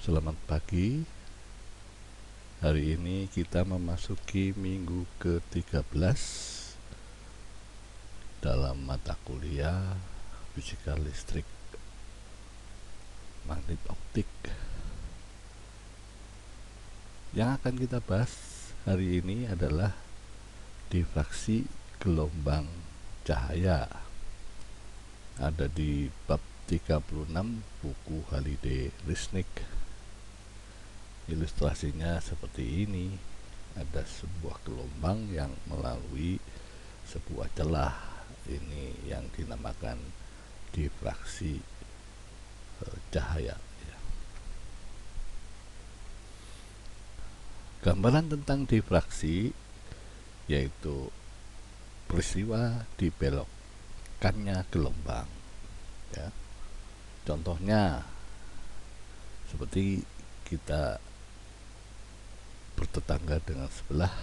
Selamat pagi. Hari ini kita memasuki minggu ke-13 dalam mata kuliah Fisika Listrik Magnet Optik. Yang akan kita bahas hari ini adalah difraksi gelombang cahaya. Ada di bab 36 buku Halliday Resnick. Ilustrasinya seperti ini. Ada sebuah gelombang yang melalui sebuah celah. Ini yang dinamakan difraksi cahaya. Gambaran tentang difraksi yaitu peristiwa dibelokkannya gelombang. Ya. Contohnya seperti kita bertetangga dengan sebelah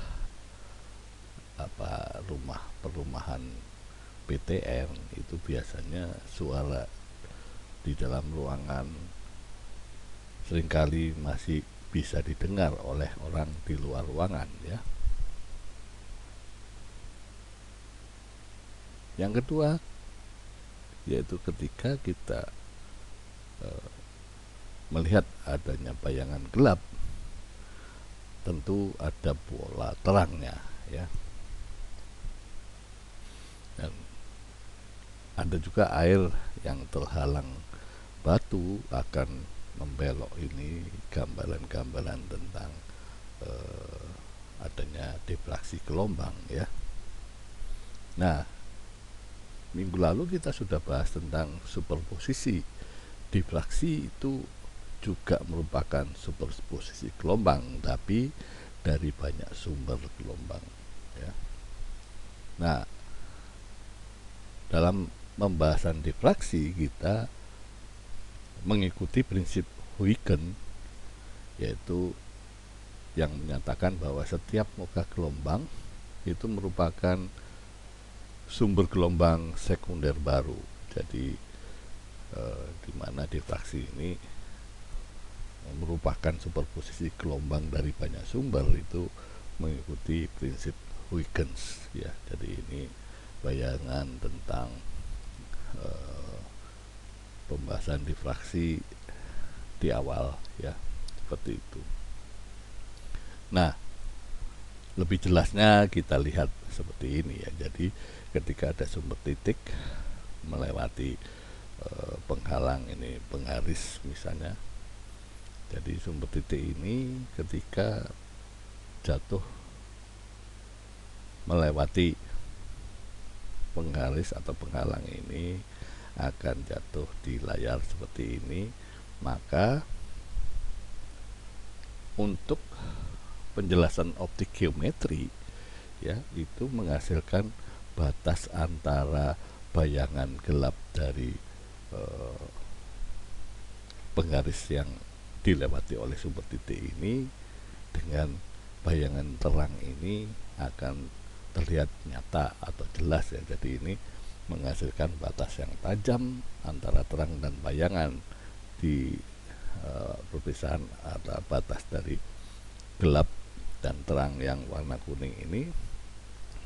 perumahan PTN, itu biasanya suara di dalam ruangan seringkali masih bisa didengar oleh orang di luar ruangan, ya. Yang kedua yaitu ketika kita melihat adanya bayangan gelap, tentu ada bola terangnya, ya. Dan ada juga air yang terhalang batu akan membelok. Ini gambaran-gambaran tentang adanya difraksi gelombang, ya. Nah, minggu lalu kita sudah bahas tentang superposisi. Difraksi itu juga merupakan superposisi gelombang, tapi dari banyak sumber gelombang, ya. Nah, dalam pembahasan difraksi kita mengikuti prinsip Huygens, yaitu yang menyatakan bahwa setiap muka gelombang itu merupakan sumber gelombang sekunder baru. Jadi di mana difraksi ini merupakan superposisi gelombang dari banyak sumber, itu mengikuti prinsip Huygens, ya. Jadi ini bayangan tentang pembahasan difraksi di awal, ya, seperti itu. Nah, lebih jelasnya kita lihat seperti ini, ya. Jadi ketika ada sumber titik melewati penghalang, ini penggaris misalnya. Jadi sumber titik ini ketika jatuh melewati penggaris atau penghalang ini akan jatuh di layar seperti ini. Maka untuk penjelasan optik geometri, ya, itu menghasilkan batas antara bayangan gelap dari penggaris yang dilewati oleh sumber titik ini dengan bayangan terang ini akan terlihat nyata atau jelas, ya. Jadi ini menghasilkan batas yang tajam antara terang dan bayangan. Di perpisahan atau batas dari gelap dan terang yang warna kuning ini,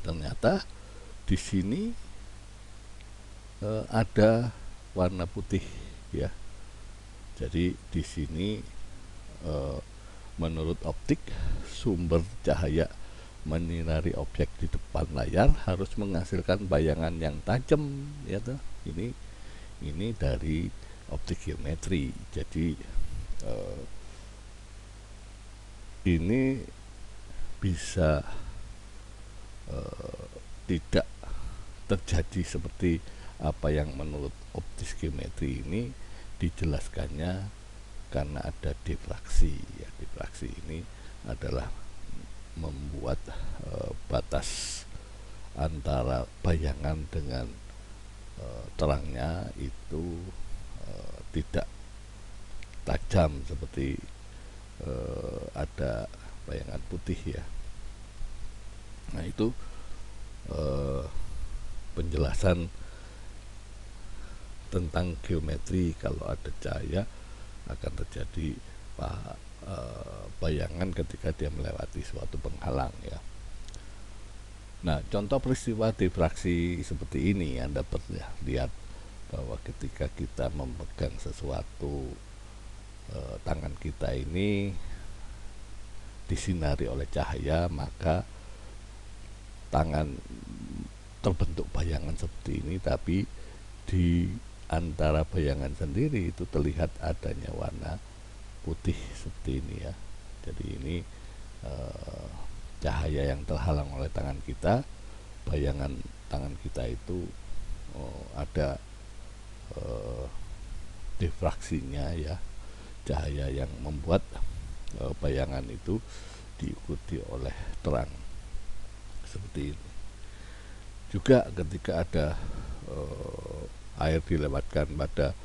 ternyata di sini ada warna putih, ya. Jadi di sini menurut optik, sumber cahaya menyinari objek di depan layar harus menghasilkan bayangan yang tajam, ya toh. Ini dari optik geometri. Jadi ini bisa tidak terjadi seperti apa yang menurut optis geometri ini dijelaskannya karena ada difraksi, ya. Difraksi ini adalah membuat batas antara bayangan dengan terangnya itu tidak tajam seperti ada bayangan putih, ya. Nah, itu penjelasan tentang geometri. Kalau ada cahaya akan terjadi bayangan ketika dia melewati suatu penghalang ya. Nah, contoh peristiwa difraksi seperti ini Anda pernah lihat bahwa ketika kita memegang sesuatu, tangan kita ini disinari oleh cahaya, maka tangan terbentuk bayangan seperti ini, tapi di antara bayangan sendiri itu terlihat adanya warna putih seperti ini ya. Jadi ini cahaya yang terhalang oleh tangan kita, bayangan tangan kita itu ada difraksinya ya, cahaya yang membuat bayangan itu diikuti oleh terang seperti ini. Juga ketika ada air dilewatkan pada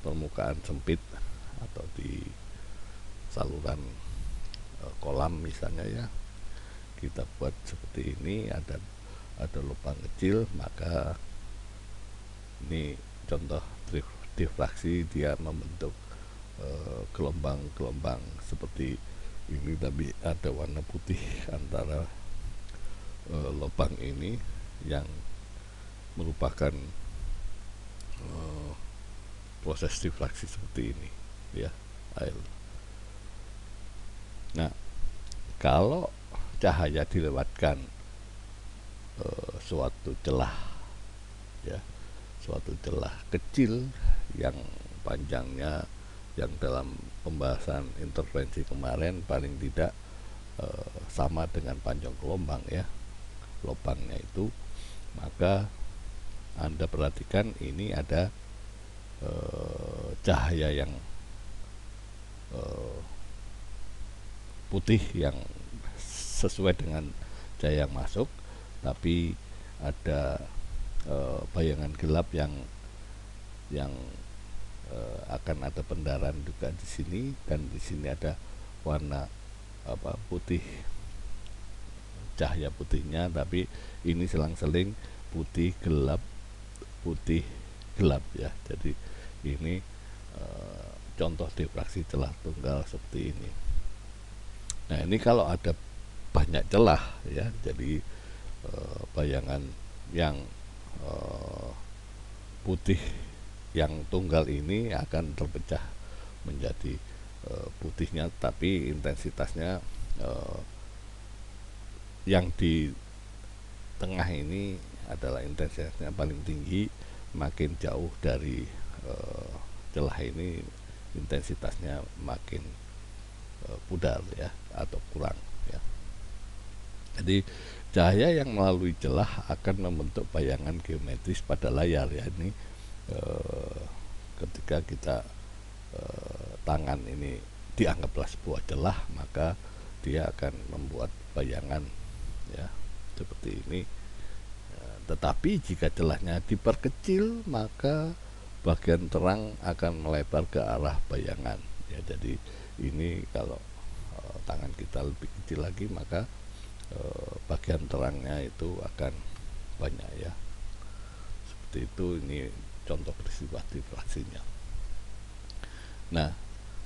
permukaan sempit atau di saluran kolam misalnya ya, kita buat seperti ini, ada lubang kecil, maka ini contoh difraksi, dia membentuk gelombang-gelombang seperti ini, tapi ada warna putih antara lubang ini yang merupakan proses difraksi seperti ini ya, air. Nah, kalau cahaya dilewatkan suatu celah ya, suatu celah kecil yang panjangnya, yang dalam pembahasan intervensi kemarin paling tidak sama dengan panjang gelombang ya, lubangnya itu, maka Anda perhatikan ini ada cahaya yang putih yang sesuai dengan cahaya yang masuk, tapi ada bayangan gelap yang akan ada pendarahan juga di sini, dan di sini ada warna putih, cahaya putihnya, tapi ini selang-seling putih gelap ya. Jadi ini contoh difraksi celah tunggal seperti ini. Nah, ini kalau ada banyak celah ya, jadi bayangan yang putih yang tunggal ini akan terpecah menjadi putihnya, tapi intensitasnya yang di tengah ini adalah intensitasnya paling tinggi. Makin jauh dari celah ini intensitasnya makin pudar ya, atau kurang ya. Jadi cahaya yang melalui celah akan membentuk bayangan geometris pada layar ya. Ini ketika kita tangan ini dianggaplah sebuah celah, maka dia akan membuat bayangan ya seperti ini. Tetapi jika celahnya diperkecil, maka bagian terang akan melebar ke arah bayangan ya. Jadi ini kalau tangan kita lebih kecil lagi, maka bagian terangnya itu akan banyak ya. Seperti itu, ini contoh peristiwa difraksinya. Nah,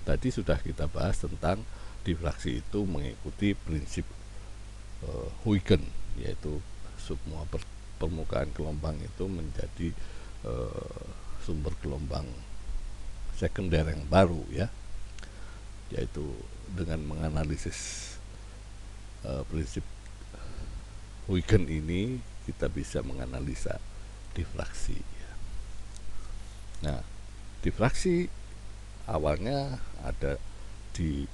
tadi sudah kita bahas tentang difraksi itu mengikuti prinsip Huygens, yaitu semua permukaan gelombang itu menjadi sumber gelombang sekunder yang baru ya, yaitu dengan menganalisis prinsip Huygens ini kita bisa menganalisa difraksi ya. Nah, difraksi awalnya ada diteliti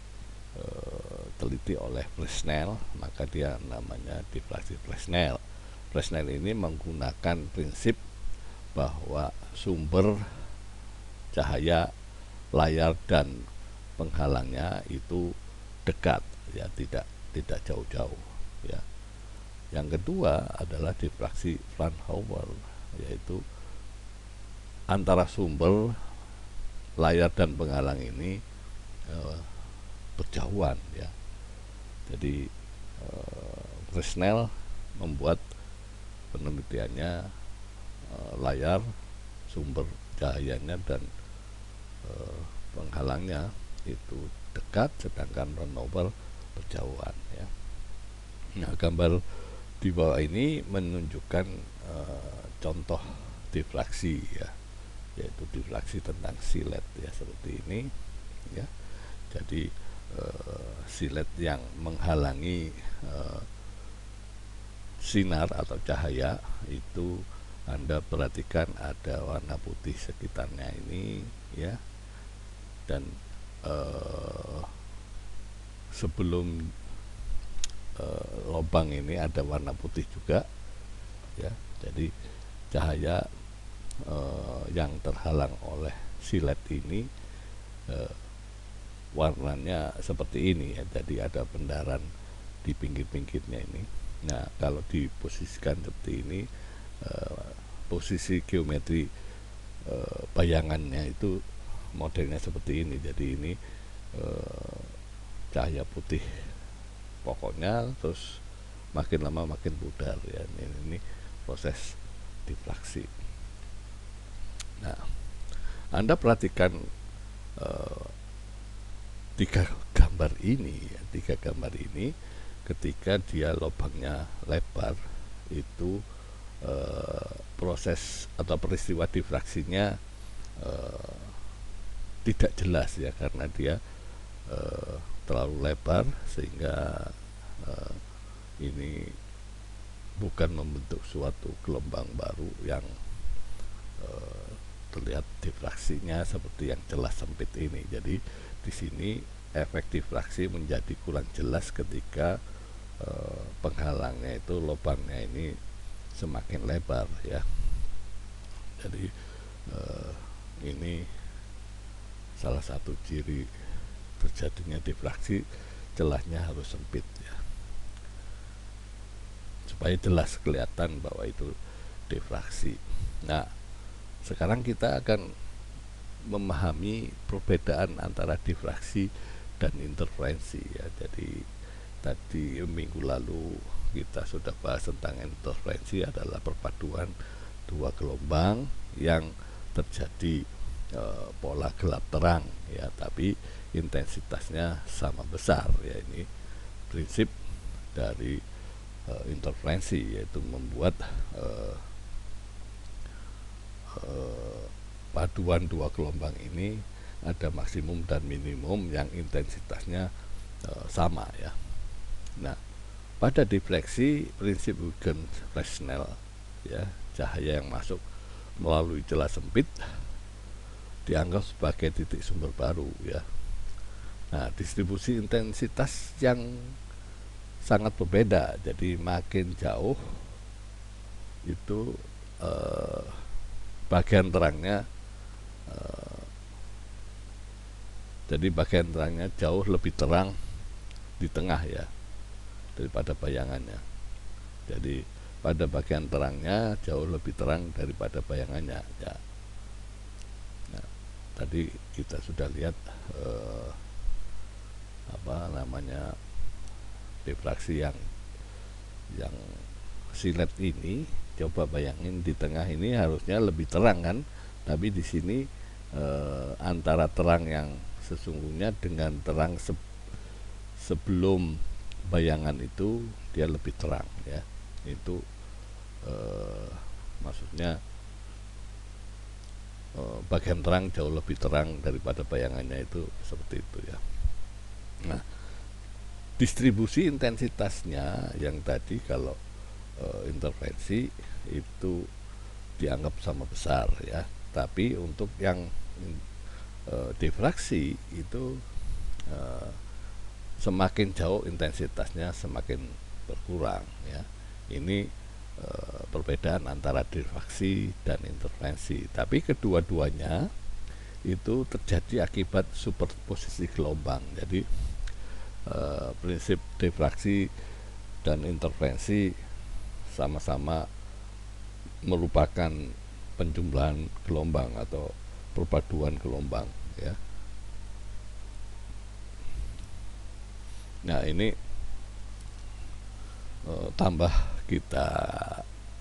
oleh Fresnel, maka dia namanya difraksi Fresnel. Fresnel ini menggunakan prinsip bahwa sumber cahaya, layar dan penghalangnya itu dekat ya, tidak jauh-jauh ya. Yang kedua adalah difraksi Fraunhofer, yaitu antara sumber, layar dan penghalang ini berjauhan ya. Jadi Fresnel membuat penelitiannya layar, sumber cahayanya dan penghalangnya itu dekat, sedangkan renewable berjauhan ya. Nah, gambar di bawah ini menunjukkan contoh difraksi ya, yaitu difraksi tentang silet ya, seperti ini ya. Jadi silet yang menghalangi sinar atau cahaya itu Anda perhatikan ada warna putih sekitarnya ini ya, dan sebelum lubang ini ada warna putih juga ya. Jadi cahaya yang terhalang oleh silet ini warnanya seperti ini ya. Jadi ada pendaran di pinggir-pinggirnya ini. Nah, kalau diposisikan seperti ini, posisi geometri bayangannya itu modelnya seperti ini. Jadi ini cahaya putih pokoknya, terus makin lama makin pudar ya. Ini proses difraksi. Nah, Anda perhatikan tiga gambar ini ketika dia lubangnya lebar itu proses atau peristiwa difraksinya tidak jelas ya, karena dia terlalu lebar sehingga ini bukan membentuk suatu gelombang baru yang terlihat difraksinya seperti yang jelas sempit ini. Jadi di sini efek difraksi menjadi kurang jelas ketika penghalangnya itu lubangnya ini semakin lebar ya. Jadi ini salah satu ciri terjadinya difraksi, celahnya harus sempit ya, supaya jelas kelihatan bahwa itu difraksi. Nah, sekarang kita akan memahami perbedaan antara difraksi dan interferensi ya. Jadi tadi minggu lalu kita sudah bahas tentang interferensi adalah perpaduan dua gelombang yang terjadi pola gelap terang ya, tapi intensitasnya sama besar ya. Ini prinsip dari interferensi, yaitu membuat paduan dua gelombang ini ada maksimum dan minimum yang intensitasnya sama ya. Nah, pada difraksi prinsip Huygens-Fresnel ya, cahaya yang masuk melalui celah sempit dianggap sebagai titik sumber baru ya. Nah, distribusi intensitas yang sangat berbeda, jadi makin jauh itu bagian terangnya jadi bagian terangnya jauh lebih terang di tengah ya daripada bayangannya. Jadi pada bagian terangnya jauh lebih terang daripada bayangannya ya. Nah, tadi kita sudah lihat difraksi yang silet ini. Coba bayangin di tengah ini harusnya lebih terang kan, tapi di sini antara terang yang sesungguhnya dengan terang sebelum bayangan itu dia lebih terang ya. Itu maksudnya bagian terang jauh lebih terang daripada bayangannya, itu seperti itu ya. Nah, distribusi intensitasnya yang tadi kalau interferensi itu dianggap sama besar ya, tapi untuk yang difraksi itu semakin jauh intensitasnya semakin berkurang ya. Ini perbedaan antara difraksi dan interferensi, tapi kedua-duanya itu terjadi akibat superposisi gelombang. Jadi prinsip difraksi dan interferensi sama-sama merupakan penjumlahan gelombang atau perpaduan gelombang ya. Nah, ini tambah kita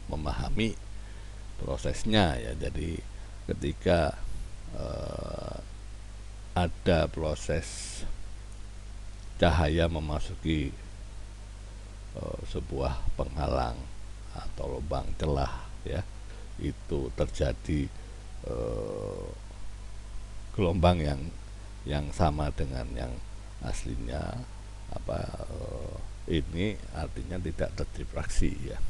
memahami prosesnya ya. Jadi ketika ada proses cahaya memasuki sebuah penghalang atau lubang celah ya, itu terjadi gelombang yang sama dengan yang aslinya, ini artinya tidak terdifraksi ya.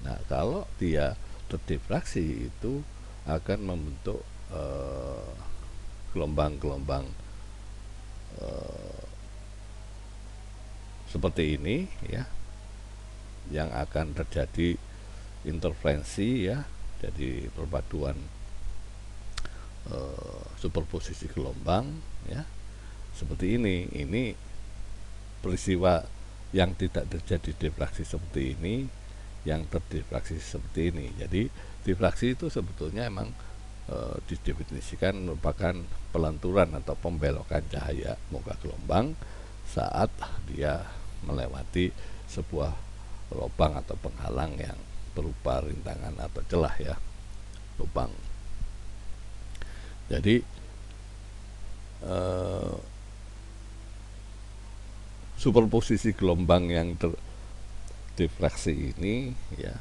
Nah, kalau dia terdifraksi itu akan membentuk gelombang-gelombang seperti ini ya, yang akan terjadi interferensi ya, jadi perpaduan superposisi gelombang ya, seperti ini peristiwa yang tidak terjadi difraksi seperti ini, yang terdifraksi seperti ini. Jadi difraksi itu sebetulnya emang didefinisikan merupakan pelenturan atau pembelokan cahaya muka gelombang saat dia melewati sebuah lubang atau penghalang yang berupa rintangan atau celah ya, lubang. Jadi superposisi gelombang yang terdifraksi ini ya,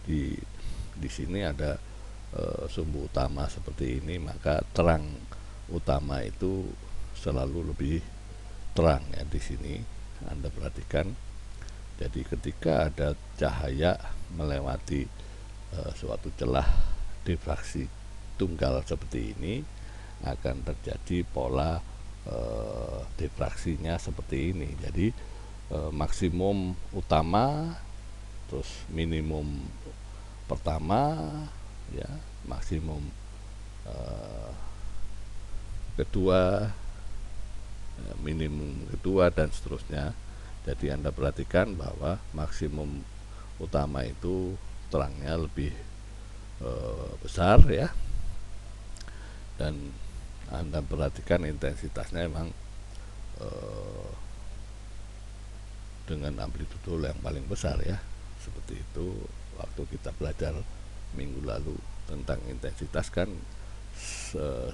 di sini ada sumbu utama seperti ini, maka terang utama itu selalu lebih terang ya. Di sini Anda perhatikan, jadi ketika ada cahaya melewati suatu celah difraksi tunggal seperti ini, akan terjadi pola difraksinya seperti ini. Jadi maksimum utama, terus minimum pertama ya, maksimum kedua, minimum kedua, dan seterusnya. Jadi Anda perhatikan bahwa maksimum utama itu terangnya lebih besar ya, dan Anda perhatikan intensitasnya memang dengan amplitudo yang paling besar ya, seperti itu. Waktu kita belajar minggu lalu tentang intensitas kan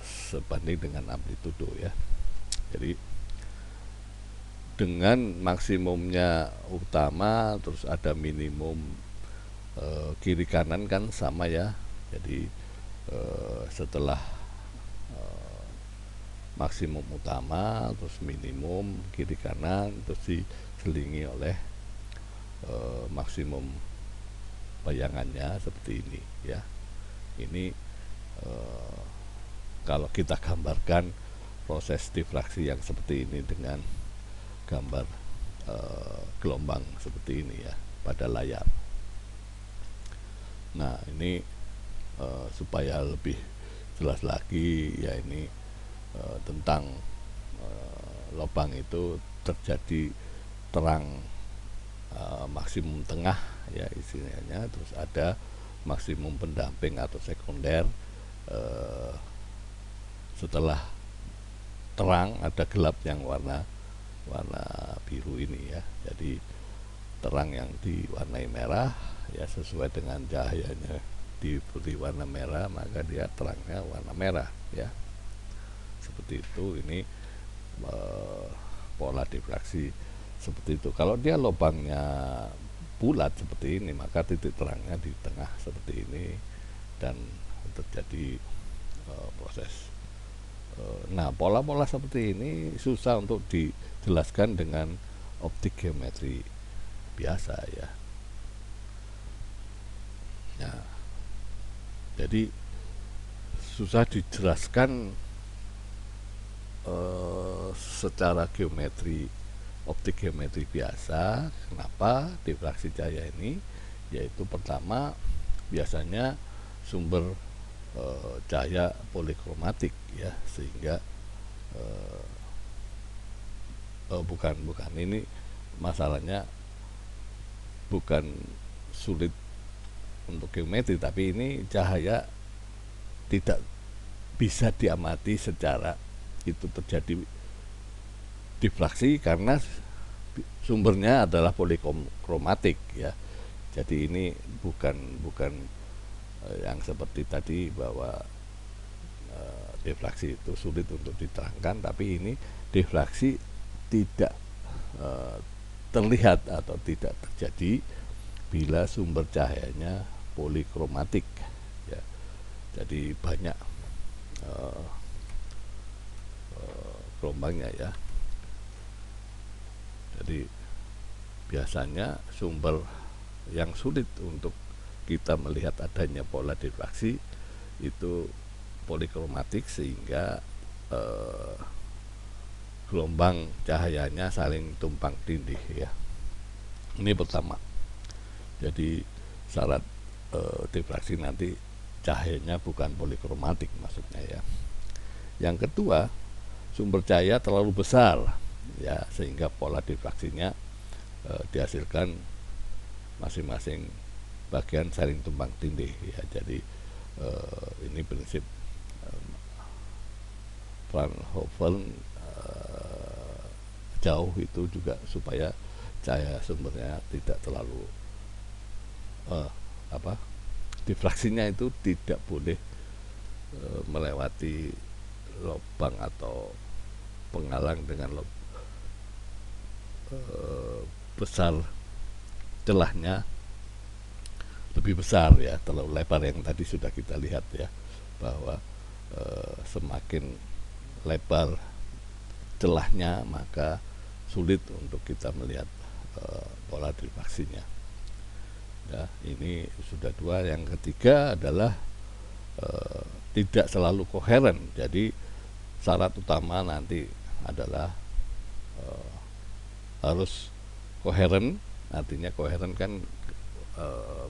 sebanding dengan amplitudo ya. Jadi dengan maksimumnya utama, terus ada minimum kiri kanan kan sama ya. Jadi setelah maksimum utama, terus minimum kiri kanan, terus diselingi oleh maksimum bayangannya seperti ini ya. Ini kalau kita gambarkan proses difraksi yang seperti ini dengan gambar gelombang seperti ini ya pada layar. Nah, ini supaya lebih jelas lagi ya, ini tentang lubang itu terjadi terang maksimum tengah ya istilahnya, terus ada maksimum pendamping atau sekunder. Setelah terang ada gelap yang warna biru ini ya. Jadi terang yang diwarnai merah ya, sesuai dengan cahayanya diberi warna merah, maka dia terangnya warna merah ya, seperti itu. Ini pola difraksi seperti itu. Kalau dia lubangnya bulat seperti ini, maka titik terangnya di tengah seperti ini, dan terjadi proses. Nah, pola-pola seperti ini susah untuk dijelaskan dengan optik geometri biasa ya. Nah, jadi susah dijelaskan secara geometri, optik geometri biasa. Kenapa difraksi cahaya ini? Yaitu pertama, biasanya sumber cahaya polikromatik ya, sehingga bukan ini masalahnya bukan sulit untuk geometri, tapi ini cahaya tidak bisa diamati secara itu terjadi difraksi karena sumbernya adalah polikromatik ya. Jadi ini bukan yang seperti tadi bahwa Difraksi itu sulit untuk diterangkan, tapi ini difraksi tidak terlihat atau tidak terjadi bila sumber cahayanya polikromatik ya. Jadi banyak gelombangnya ya. Jadi biasanya sumber yang sulit untuk kita melihat adanya pola difraksi itu polikromatik, sehingga gelombang cahayanya saling tumpang tindih ya. Ini pertama. Jadi syarat difraksi nanti cahayanya bukan polikromatik maksudnya ya. Yang kedua, sumber cahaya terlalu besar ya, sehingga pola difraksinya dihasilkan masing-masing bagian saling tumpang tindih ya. Jadi ini prinsip Fraunhofer jauh itu juga supaya cahaya sumbernya tidak terlalu difraksinya itu tidak boleh melewati lubang atau penghalang dengan besar, celahnya lebih besar ya, terlalu lebar, yang tadi sudah kita lihat ya, bahwa semakin lebar celahnya maka sulit untuk kita melihat pola difraksinya ya. Ini sudah dua. Yang ketiga adalah tidak selalu koheren. Jadi syarat utama nanti adalah harus koheren. Artinya koheren kan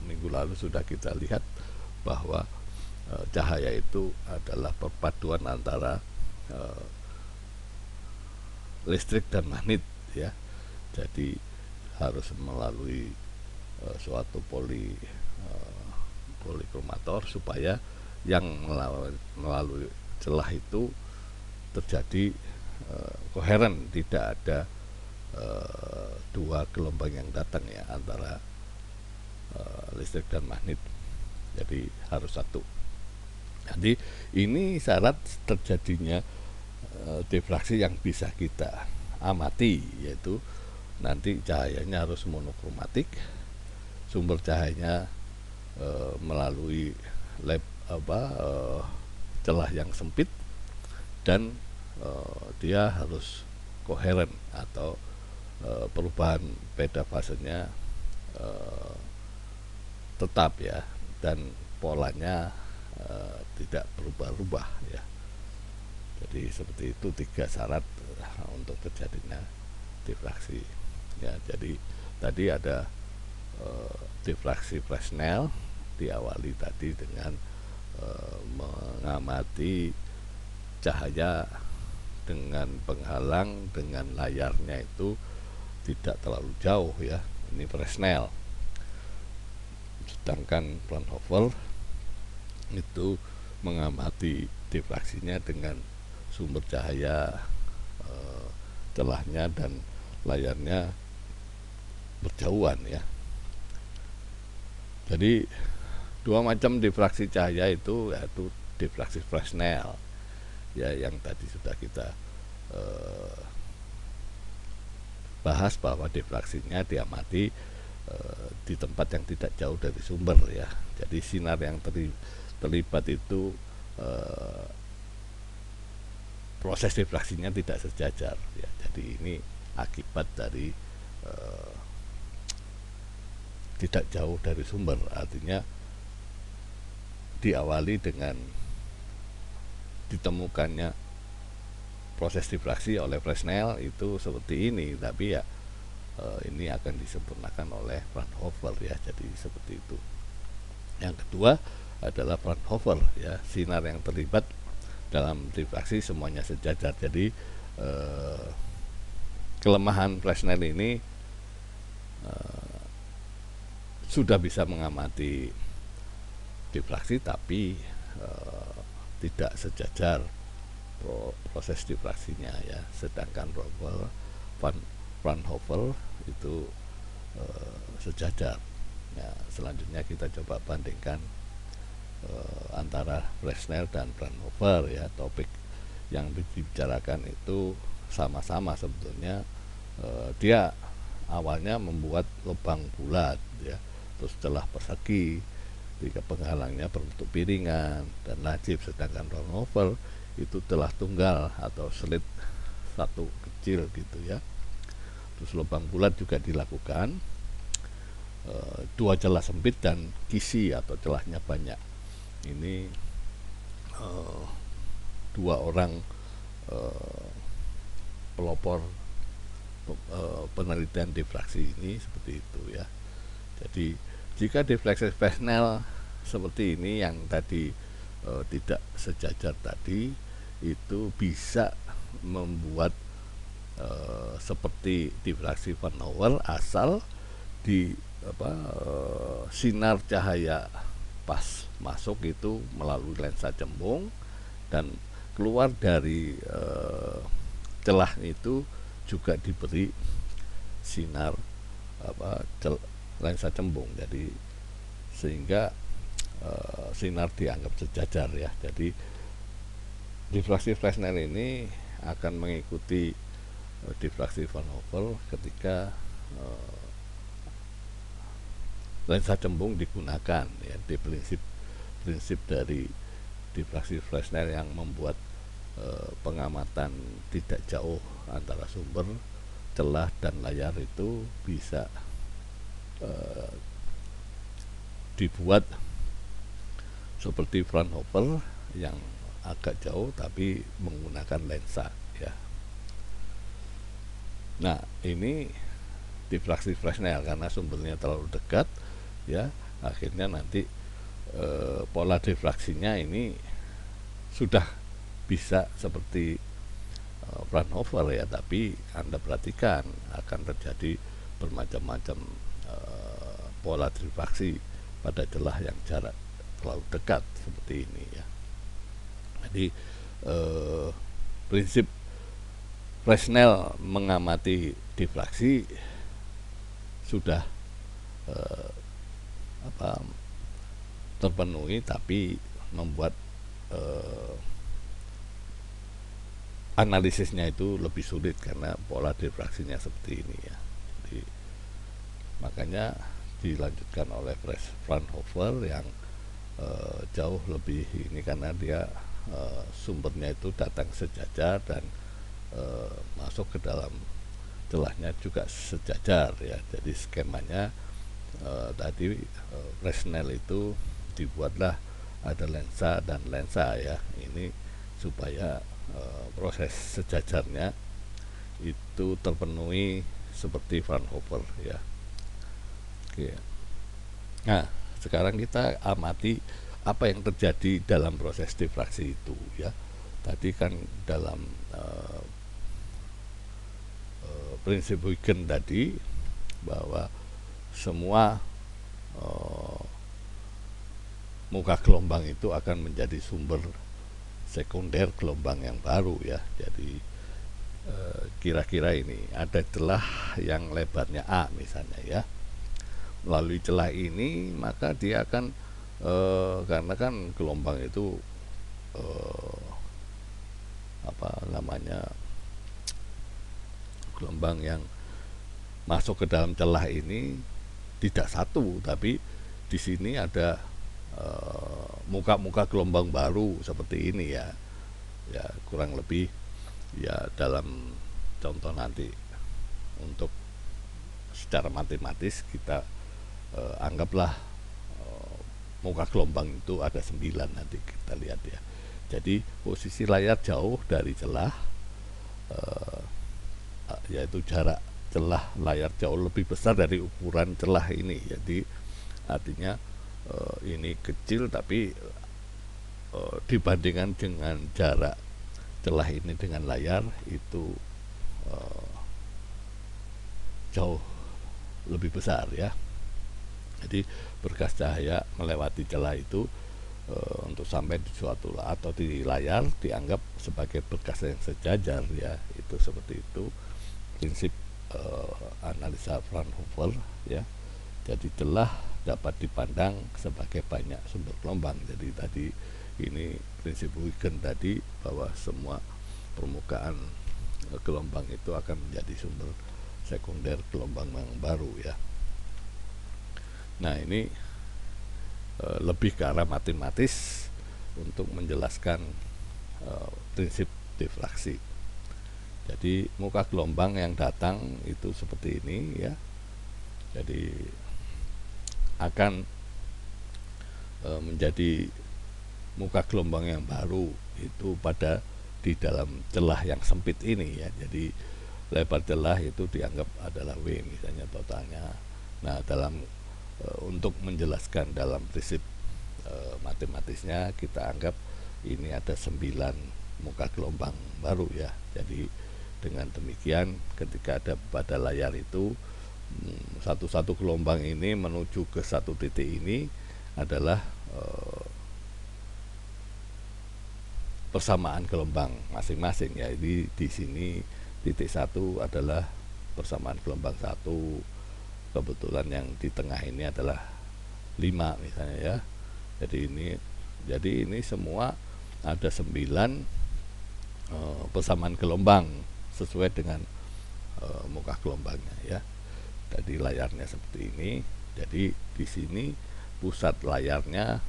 minggu lalu sudah kita lihat bahwa cahaya itu adalah perpaduan antara listrik dan magnet ya. Jadi harus melalui suatu polikromator supaya yang melalui celah itu terjadi koheren, tidak ada dua gelombang yang datang ya antara listrik dan magnet. Jadi harus satu. Jadi ini syarat terjadinya difraksi yang bisa kita amati, yaitu nanti cahayanya harus monokromatik, sumber cahayanya melalui celah yang sempit, dan dia harus koheren atau perubahan beda fasenya tetap ya, dan polanya tidak berubah-ubah ya. Jadi seperti itu 3 syarat untuk terjadinya difraksi ya. Jadi tadi ada difraksi Fresnel, diawali tadi dengan mengamati cahaya dengan penghalang dengan layarnya itu tidak terlalu jauh ya, ini Fresnel. Sedangkan Fraunhofer itu mengamati difraksinya dengan sumber cahaya celahnya dan layarnya berjauhan ya. Jadi 2 macam difraksi cahaya itu, yaitu difraksi Fresnel ya, yang tadi sudah kita bahas bahwa difraksinya diamati di tempat yang tidak jauh dari sumber ya. Jadi sinar yang terlibat itu proses difraksinya tidak sejajar ya. Jadi ini akibat dari tidak jauh dari sumber, artinya diawali dengan ditemukannya proses difraksi oleh Fresnel itu seperti ini, tapi ya ini akan disempurnakan oleh Fraunhofer ya. Jadi seperti itu. Yang kedua adalah Fraunhofer ya, sinar yang terlibat dalam difraksi semuanya sejajar. Jadi kelemahan Fresnel ini sudah bisa mengamati difraksi, tapi tidak sejajar proses difraksinya ya. Sedangkan Fraunhofer itu sejajar ya. Selanjutnya kita coba bandingkan antara Fresnel dan Fraunhofer ya. Topik yang dibicarakan itu sama-sama sebetulnya. Dia awalnya membuat lubang bulat ya, terus celah persegi, jika penghalangnya berbentuk piringan dan lancip, sedangkan Fraunhofer itu telah tunggal atau slit satu kecil gitu ya. Terus lubang bulat juga dilakukan, dua celah sempit dan kisi atau celahnya banyak. Ini dua orang pelopor penelitian difraksi ini seperti itu ya. Jadi jika difraksi Fresnel seperti ini yang tadi tidak sejajar tadi, itu bisa membuat seperti difraksi Fraunhofer, asal di sinar cahaya pas masuk itu melalui lensa cembung dan keluar dari celah itu juga diberi sinar lensa cembung, jadi sehingga sinar dianggap sejajar ya. Jadi difraksi Fresnel ini akan mengikuti difraksi Fraunhofer ketika lensa cembung digunakan ya. Di prinsip dari difraksi Fresnel yang membuat pengamatan tidak jauh antara sumber, celah dan layar itu bisa dibuat seperti Fraunhofer yang agak jauh tapi menggunakan lensa ya. Nah, ini difraksi Fresnel karena sumbernya terlalu dekat ya, akhirnya nanti pola difraksinya ini sudah bisa seperti Fraunhofer ya, tapi Anda perhatikan akan terjadi bermacam-macam pola difraksi pada celah yang jarak terlalu dekat seperti ini ya. Jadi prinsip Fresnel mengamati difraksi sudah terpenuhi, tapi membuat analisisnya itu lebih sulit karena pola difraksinya seperti ini ya. Jadi makanya dilanjutkan oleh Fraunhofer yang jauh lebih ini, karena dia sumbernya itu datang sejajar dan masuk ke dalam celahnya juga sejajar ya. Jadi skemanya tadi Fresnel itu dibuatlah ada lensa dan lensa ya, ini supaya proses sejajarnya itu terpenuhi seperti Fraunhofer ya. Oke. Nah, sekarang kita amati apa yang terjadi dalam proses difraksi itu ya. Tadi kan dalam prinsip Huygens tadi bahwa semua muka gelombang itu akan menjadi sumber sekunder gelombang yang baru ya. Jadi kira-kira ini ada celah yang lebarnya A misalnya ya. Melalui celah ini maka dia akan karena kan gelombang itu gelombang yang masuk ke dalam celah ini tidak satu, tapi di sini ada muka-muka gelombang baru seperti ini ya. Ya kurang lebih ya, dalam contoh nanti untuk secara matematis kita anggaplah muka gelombang itu ada 9, nanti kita lihat ya. Jadi posisi layar jauh dari celah, yaitu jarak celah layar jauh lebih besar dari ukuran celah ini. Jadi artinya ini kecil, tapi dibandingkan dengan jarak celah ini dengan layar itu jauh lebih besar ya. Jadi berkas cahaya melewati celah itu untuk sampai di suatu atau di layar dianggap sebagai berkas yang sejajar ya. Itu seperti itu prinsip analisa Fraunhofer ya. Jadi celah dapat dipandang sebagai banyak sumber gelombang. Jadi tadi ini prinsip Huygens tadi, bahwa semua permukaan gelombang itu akan menjadi sumber sekunder gelombang yang baru ya. Nah ini lebih ke arah matematis untuk menjelaskan prinsip difraksi. Jadi muka gelombang yang datang itu seperti ini ya. Jadi akan menjadi muka gelombang yang baru itu pada di dalam celah yang sempit ini ya. Jadi lebar celah itu dianggap adalah W misalnya totalnya. Nah dalam untuk menjelaskan dalam prinsip matematisnya, kita anggap ini ada 9 muka gelombang baru ya. Jadi dengan demikian ketika ada pada layar itu satu-satu gelombang ini menuju ke satu titik ini adalah persamaan gelombang masing-masing ya. Jadi di sini titik 1 adalah persamaan gelombang 1, kebetulan yang di tengah ini adalah 5 misalnya ya. Jadi ini semua ada 9 persamaan gelombang sesuai dengan muka gelombangnya ya. Jadi layarnya seperti ini. Jadi di sini pusat layarnya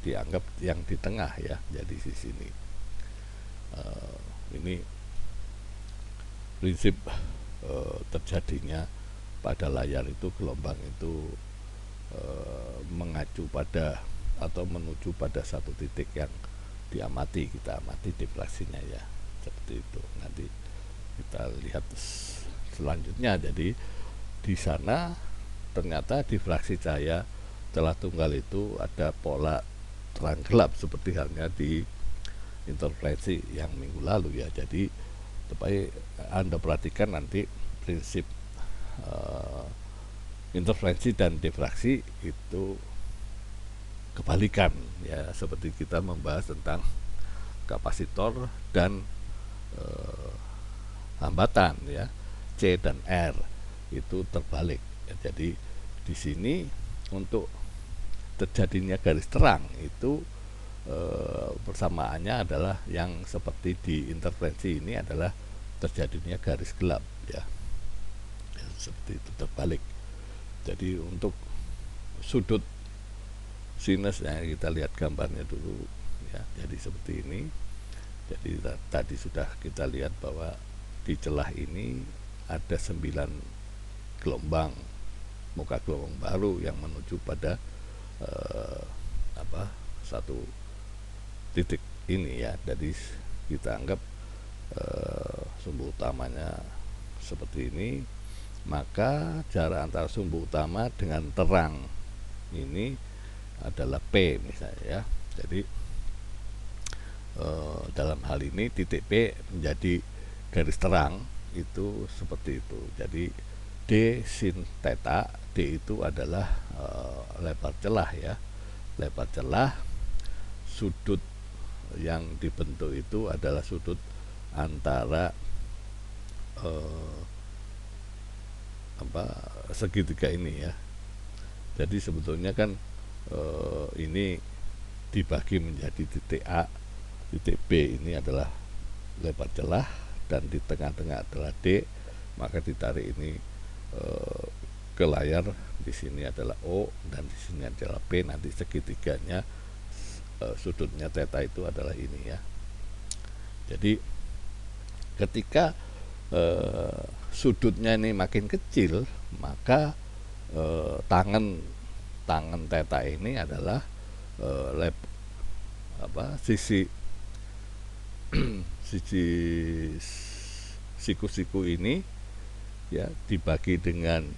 dianggap yang di tengah ya. Jadi di sini ini prinsip terjadinya pada layar itu gelombang itu mengacu pada atau menuju pada satu titik yang diamati, kita amati difraksinya ya, seperti itu. Nanti kita lihat selanjutnya. Jadi di sana ternyata difraksi cahaya celah tunggal itu ada pola terang gelap seperti halnya di interferensi yang minggu lalu ya. Jadi supaya Anda perhatikan nanti prinsip interferensi dan difraksi itu kebalikan ya, seperti kita membahas tentang kapasitor dan hambatan ya, C dan R itu terbalik ya. Jadi di sini untuk terjadinya garis terang itu persamaannya adalah yang seperti di interferensi ini adalah terjadinya garis gelap ya, seperti itu terbalik. Jadi untuk sudut sinus ya, kita lihat gambarnya dulu ya. Jadi seperti ini. Jadi tadi sudah kita lihat bahwa di celah ini ada 9 gelombang, muka gelombang baru yang menuju pada satu titik ini ya. Jadi kita anggap sumbu utamanya seperti ini, maka jarak antara sumbu utama dengan terang ini adalah P misalnya ya. Jadi dalam hal ini titik P menjadi garis terang itu seperti itu. Jadi D sin theta, D itu adalah lebar celah ya. Lebar celah, sudut yang dibentuk itu adalah sudut antara segitiga ini ya. Jadi sebetulnya kan ini dibagi menjadi titik A, titik B ini adalah lebar celah, dan di tengah-tengah adalah D, maka ditarik ini ke layar. Di sini adalah O dan di sini adalah P. Nanti segitiganya sudutnya theta itu adalah ini ya. Jadi ketika sudutnya ini makin kecil, maka tangan theta ini adalah sisi siku-siku ini ya dibagi dengan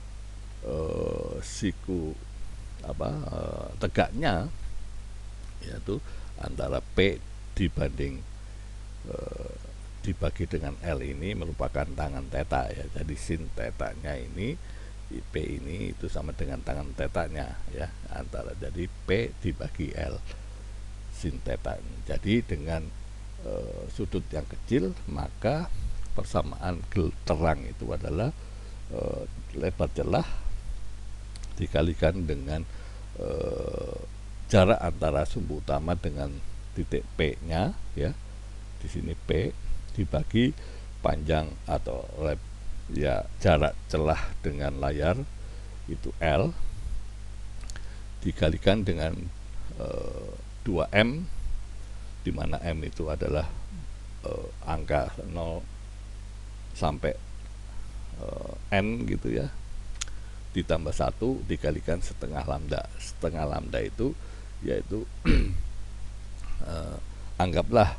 siku tegaknya, yaitu antara P dibanding dibagi dengan L ini merupakan tangan theta ya. Jadi sin tetanya ini P ini itu sama dengan tangan tetanya ya, antara jadi P dibagi L sin theta. Jadi dengan sudut yang kecil, maka persamaan terang itu adalah lebar celah dikalikan dengan jarak antara sumbu utama dengan titik P-nya ya. Di sini P dibagi panjang atau ya jarak celah dengan layar itu L dikalikan dengan 2M, di mana M itu adalah angka 0 sampai N gitu ya, ditambah 1 dikalikan setengah lambda. Setengah lambda itu yaitu anggaplah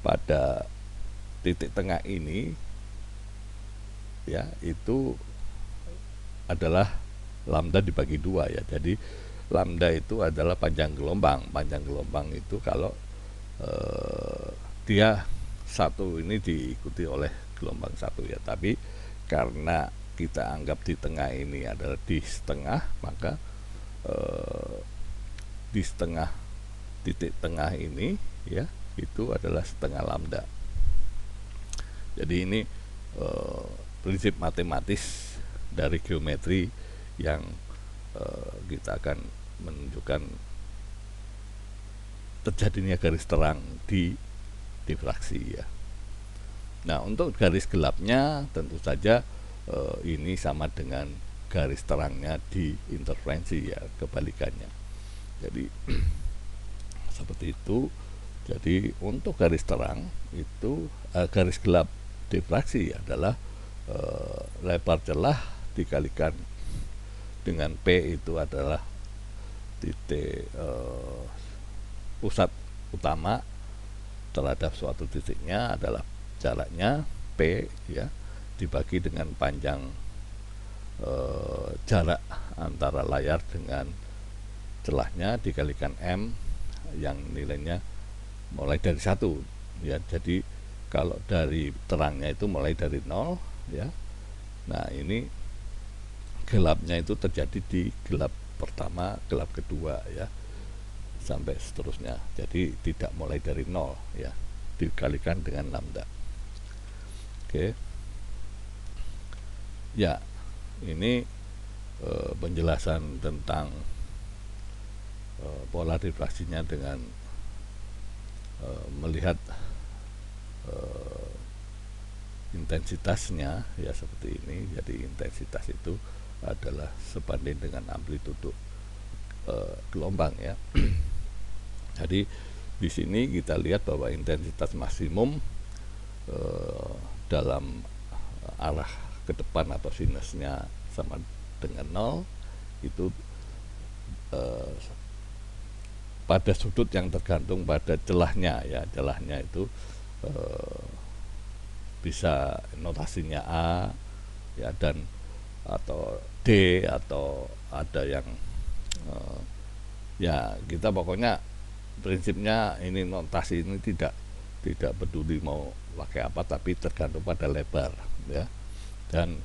pada titik tengah ini ya, itu adalah lambda dibagi 2 ya. Jadi lambda itu adalah panjang gelombang. Panjang gelombang itu kalau dia satu ini diikuti oleh gelombang satu ya, tapi karena kita anggap di tengah ini adalah di setengah, maka di setengah titik tengah ini ya, itu adalah setengah lambda. Jadi ini prinsip matematis dari geometri yang kita akan menunjukkan terjadinya garis terang di difraksi ya. Nah, untuk garis gelapnya tentu saja ini sama dengan garis terangnya di interferensi ya, kebalikannya. Jadi seperti itu. Jadi untuk garis terang itu garis gelap difraksi adalah lebar celah dikalikan dengan P, itu adalah titik pusat utama terhadap suatu titiknya adalah jaraknya P ya, dibagi dengan panjang jarak antara layar dengan celahnya dikalikan M yang nilainya mulai dari 1 ya. Jadi kalau dari terangnya itu mulai dari 0 ya. Nah, ini gelapnya itu terjadi di gelap pertama, gelap kedua ya, sampai seterusnya. Jadi tidak mulai dari 0 ya, dikalikan dengan lambda. Oke. Ya, ini penjelasan tentang pola difraksinya dengan melihat intensitasnya ya, seperti ini. Jadi intensitas itu adalah sebanding dengan amplitudo gelombang ya. Jadi di sini kita lihat bahwa intensitas maksimum dalam arah ke depan atau sinusnya sama dengan 0 itu pada sudut yang tergantung pada celahnya ya. Celahnya itu bisa notasinya A ya, dan atau D, atau ada yang ya, kita pokoknya prinsipnya ini notasi ini tidak peduli mau pakai apa, tapi tergantung pada lebar ya dan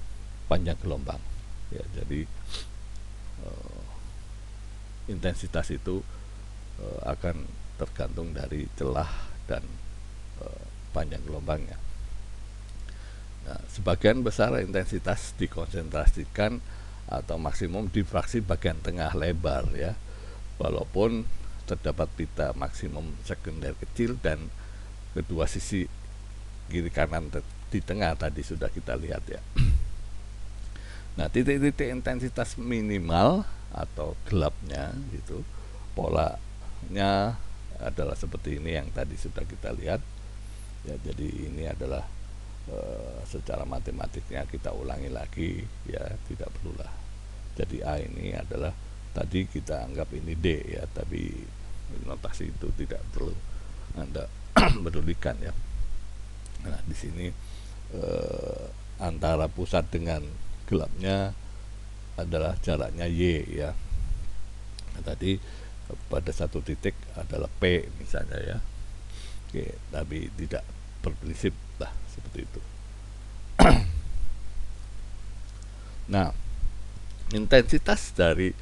panjang gelombang ya. Jadi intensitas itu akan tergantung dari celah dan panjang gelombangnya. Nah, sebagian besar intensitas dikonsentrasikan atau maksimum di fraksi bagian tengah lebar ya, walaupun terdapat pita maksimum sekunder kecil dan kedua sisi kiri kanan di tengah tadi sudah kita lihat ya. Nah, titik-titik intensitas minimal atau gelapnya gitu, polanya adalah seperti ini yang tadi sudah kita lihat ya. Jadi ini adalah secara matematiknya kita ulangi lagi ya, tidak perlulah. Jadi A ini adalah tadi kita anggap ini D ya, tapi notasi itu tidak perlu Anda pedulikan ya. Nah, di sini antara pusat dengan gelapnya adalah jaraknya Y ya. Nah, tadi pada satu titik adalah P misalnya ya. Oke, tapi tidak berprinsip lah seperti itu. Nah, intensitas dari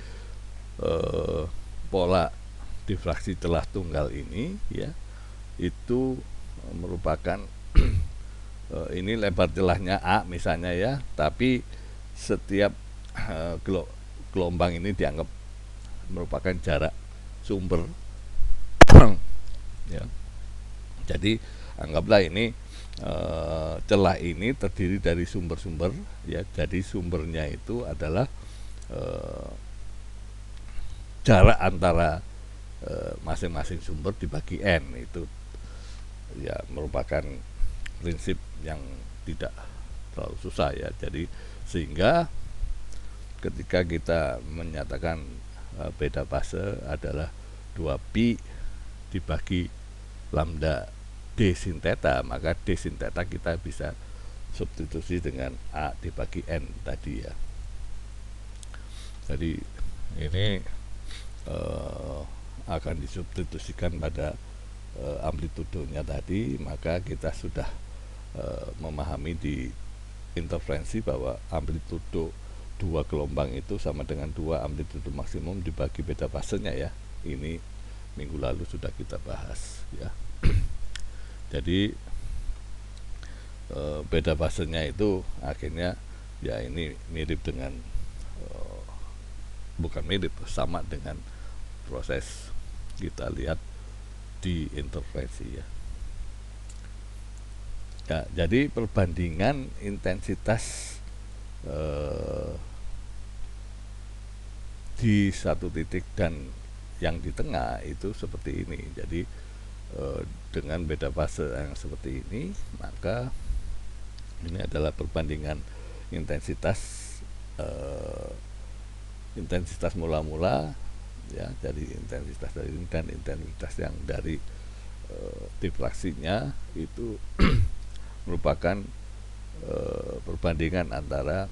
pola difraksi celah tunggal ini ya, itu merupakan ini lebar celahnya A misalnya ya, tapi setiap gelombang ini dianggap merupakan jarak sumber. Ya, jadi anggaplah ini celah ini terdiri dari sumber-sumber, ya. Jadi sumbernya itu adalah jarak antara masing-masing sumber dibagi n. Itu ya merupakan prinsip yang tidak terlalu susah, ya. Jadi sehingga ketika kita menyatakan beta fase adalah 2pi dibagi lambda d sin theta, maka d sin theta kita bisa substitusi dengan a dibagi n tadi, ya. Jadi ini akan disubstitusikan pada amplitudonya tadi, maka kita sudah memahami di interferensi bahwa amplitudo 2 gelombang itu sama dengan 2 amplitudo maksimum dibagi beta fasenya, ya. Ini minggu lalu sudah kita bahas, ya. Jadi beta fasenya itu akhirnya ya ini mirip dengan bukan mirip, sama dengan proses kita lihat di interferensi, ya. Ya, jadi perbandingan intensitas di satu titik dan yang di tengah itu seperti ini. Jadi dengan beta fase yang seperti ini, maka ini adalah perbandingan intensitas intensitas mula-mula, ya. Jadi intensitas dari ini dan intensitas yang dari difraksinya itu merupakan perbandingan antara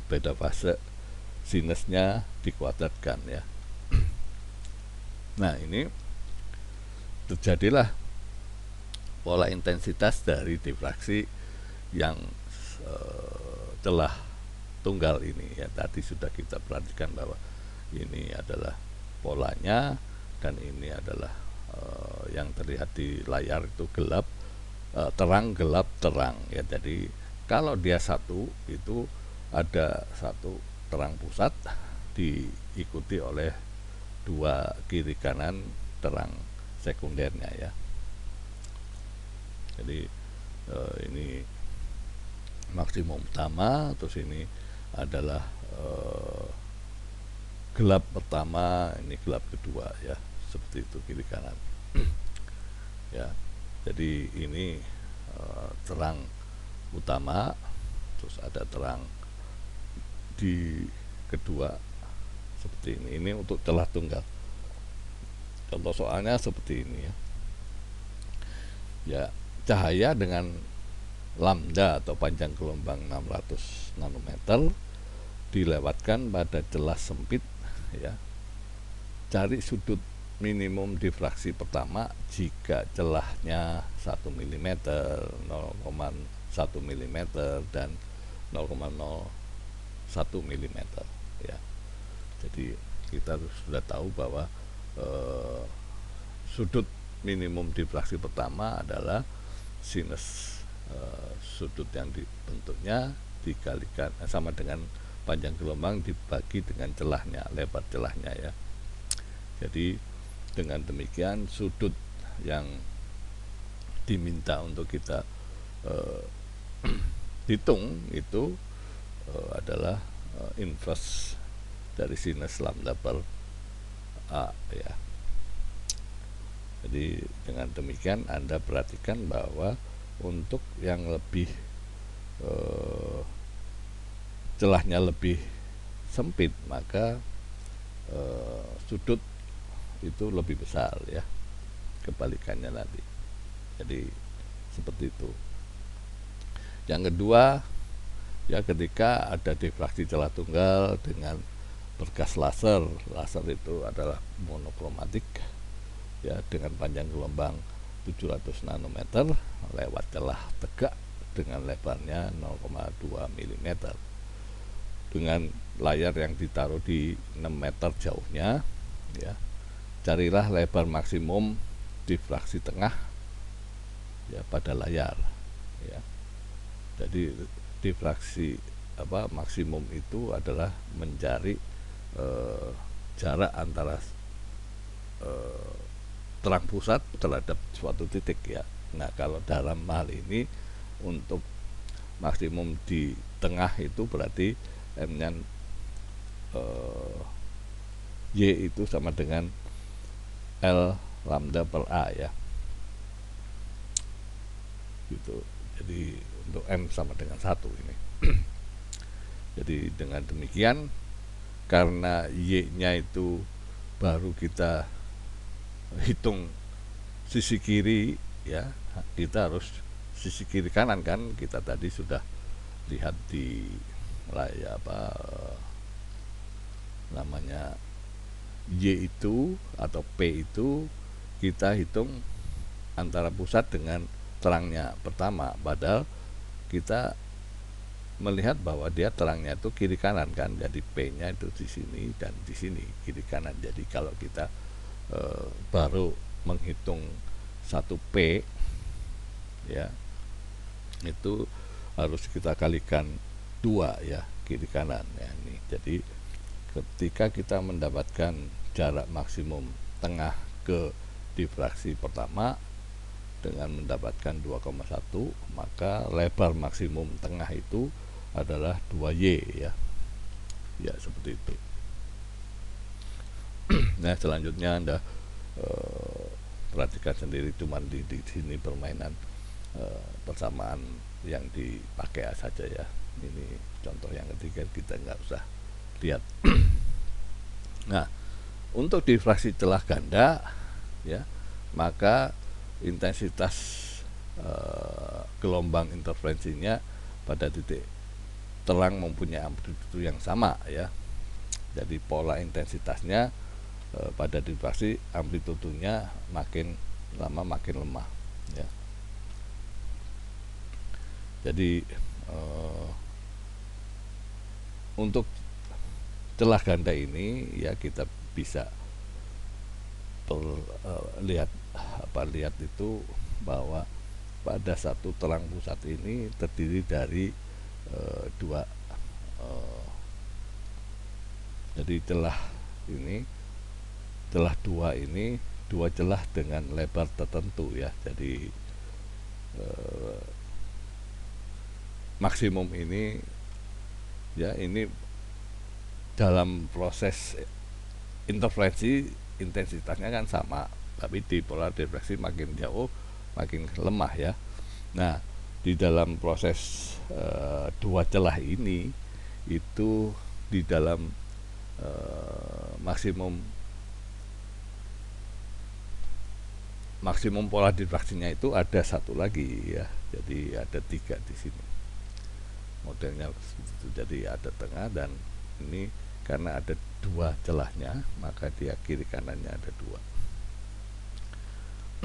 beta fase sinusnya dikuadratkan, ya. Nah, ini terjadilah pola intensitas dari difraksi yang celah tunggal ini, ya. Tadi sudah kita perhatikan bahwa ini adalah polanya dan ini adalah yang terlihat di layar itu gelap terang, gelap, terang, ya. Jadi kalau dia satu itu ada satu terang pusat diikuti oleh 2 kiri kanan terang sekundernya, ya. Jadi ini maksimum utama, terus ini adalah gelap pertama, ini gelap kedua, ya. Seperti itu kiri kanan. Ya. Jadi ini terang utama, terus ada terang di kedua seperti ini. Ini untuk celah tunggal. Contoh soalnya seperti ini, ya. Ya, cahaya dengan lambda atau panjang gelombang 600 nanometer dilewatkan pada celah sempit, ya. Cari sudut minimum difraksi pertama jika celahnya 1 mm, 0,1 mm dan 0,01 mm, ya. Jadi kita sudah tahu bahwa sudut minimum difraksi pertama adalah sinus sudut yang dibentuknya dikalikan sama dengan panjang gelombang dibagi dengan celahnya, lebar celahnya, ya. Jadi dengan demikian sudut yang diminta untuk kita hitung itu adalah inverse dari sinus lambda per A, ya. Jadi dengan demikian Anda perhatikan bahwa untuk yang lebih celahnya lebih sempit, maka sudut itu lebih besar, ya. Kebalikannya nanti. Jadi seperti itu. Yang kedua, ya, ketika ada difraksi celah tunggal dengan bergas laser. Laser itu adalah monokromatik, ya, dengan panjang gelombang 700 nanometer lewat celah tegak dengan lebarnya 0,2 mm dengan layar yang ditaruh di 6 meter jauhnya, ya. Carilah lebar maksimum difraksi tengah, ya, pada layar, ya. Jadi difraksi maksimum itu adalah mencari jarak antara terang pusat terhadap suatu titik ya. Nah, kalau dalam hal ini untuk maksimum di tengah itu berarti M-nya Y itu sama dengan L lambda per A ya. Gitu. Jadi untuk M sama dengan 1 ini. Jadi dengan demikian, karena Y-nya itu baru kita hitung sisi kiri ya, kita harus sisi kiri kanan kan, kita tadi sudah lihat di layar namanya Y itu atau P itu kita hitung antara pusat dengan terangnya pertama, padahal kita melihat bahwa dia terangnya itu kiri kanan kan, jadi P-nya itu di sini dan di sini kiri kanan. Jadi kalau kita baru menghitung 1P ya, itu harus kita kalikan 2 ya, kiri kanan ya ini. Jadi ketika kita mendapatkan jarak maksimum tengah ke difraksi pertama dengan mendapatkan 2,1, maka lebar maksimum tengah itu adalah 2Y ya. Ya, seperti itu. Nah, selanjutnya Anda perhatikan sendiri, cuman di sini permainan persamaan yang dipakai saja ya. Ini contoh yang ketiga, kita nggak usah lihat. Nah, untuk difraksi celah ganda ya, maka intensitas gelombang interferensinya pada titik terang mempunyai amplitudo yang sama ya. Jadi pola intensitasnya pada difraksi amplitudonya makin lama makin lemah ya. Jadi untuk celah ganda ini ya, kita bisa lihat itu bahwa pada satu terang pusat ini terdiri dari dua jadi celah dua ini dua celah dengan lebar tertentu ya. Jadi maksimum ini ya, ini dalam proses interferensi intensitasnya kan sama, tapi di pola difraksi makin jauh makin lemah ya. Nah, di dalam proses dua celah ini itu di dalam maksimum pola difraksinya itu ada satu lagi ya. Jadi ada 3 di sini modelnya begitu. Jadi ada tengah, dan ini karena ada 2 celahnya maka dia kiri kanannya ada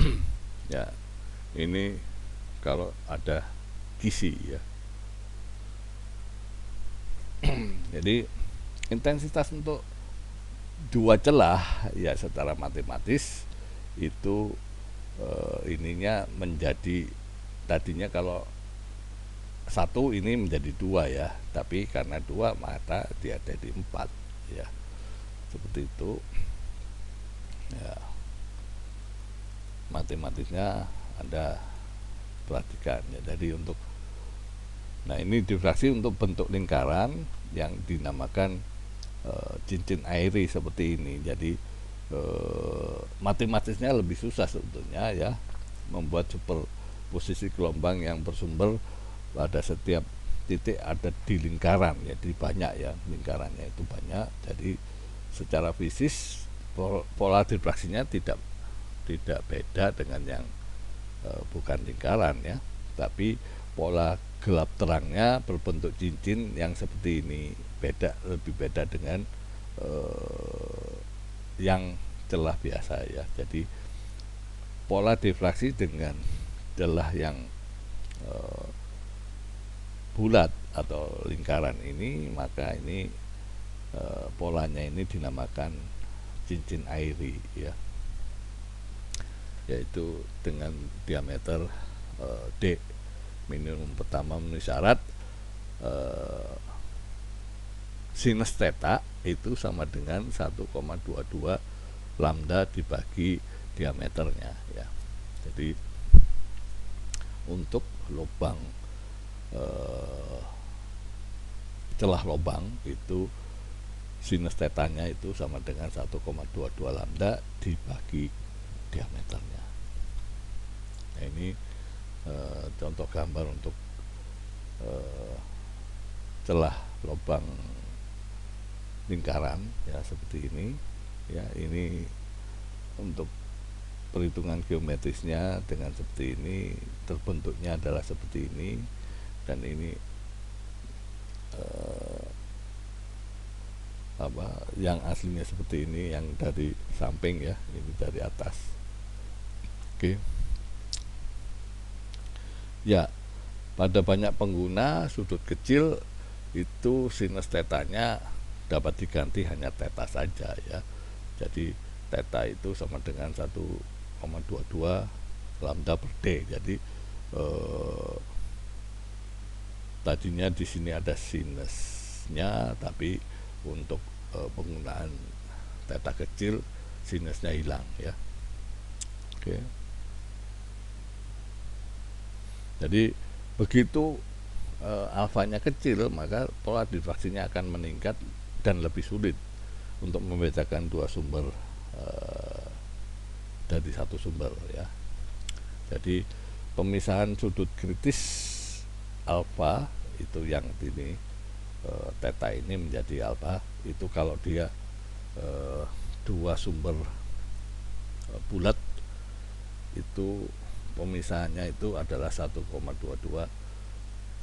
2 ya. Ini kalau ada kisi ya. Jadi intensitas untuk 2 celah ya secara matematis itu ininya menjadi, tadinya kalau 1 ini menjadi 2 ya, tapi karena 2 maka dia jadi 4 ya, seperti itu ya. Matematisnya Anda perhatikan ya. Jadi untuk, nah ini difraksi untuk bentuk lingkaran yang dinamakan cincin airi seperti ini. Jadi matematisnya lebih susah sebetulnya ya, membuat superposisi gelombang yang bersumber pada setiap titik ada di lingkaran. Jadi banyak ya, lingkarannya itu banyak. Jadi secara fisik pola difraksinya tidak beda dengan yang bukan lingkaran ya, tapi pola gelap terangnya berbentuk cincin yang seperti ini lebih beda dengan yang celah biasa ya. Jadi pola difraksi dengan celah yang bulat atau lingkaran ini, maka ini polanya ini dinamakan cincin airi ya, yaitu dengan diameter D. Minimum pertama memenuhi syarat sinus theta itu sama dengan 1,22 lambda dibagi diameternya ya. Jadi untuk lubang celah lubang itu sinus tetanya itu sama dengan 1,22 lambda dibagi diameternya. Nah, ini contoh gambar untuk celah lubang lingkaran ya, seperti ini ya. Ini untuk perhitungan geometrisnya dengan seperti ini, terbentuknya adalah seperti ini, dan ini yang aslinya seperti ini, yang dari samping ya, ini dari atas. Oke. Ya, pada banyak pengguna sudut kecil itu sinus tetanya dapat diganti hanya theta saja ya. Jadi theta itu sama dengan 1,22 lambda per d. Jadi tadinya di sini ada sinusnya, tapi untuk penggunaan theta kecil sinusnya hilang ya. Oke. Jadi begitu alfanya kecil, maka pola difraksinya akan meningkat dan lebih sulit untuk membedakan dua sumber dari satu sumber ya. Jadi pemisahan sudut kritis alfa itu yang ini theta ini menjadi alfa itu kalau dia dua sumber bulat itu pemisahannya itu adalah 1,22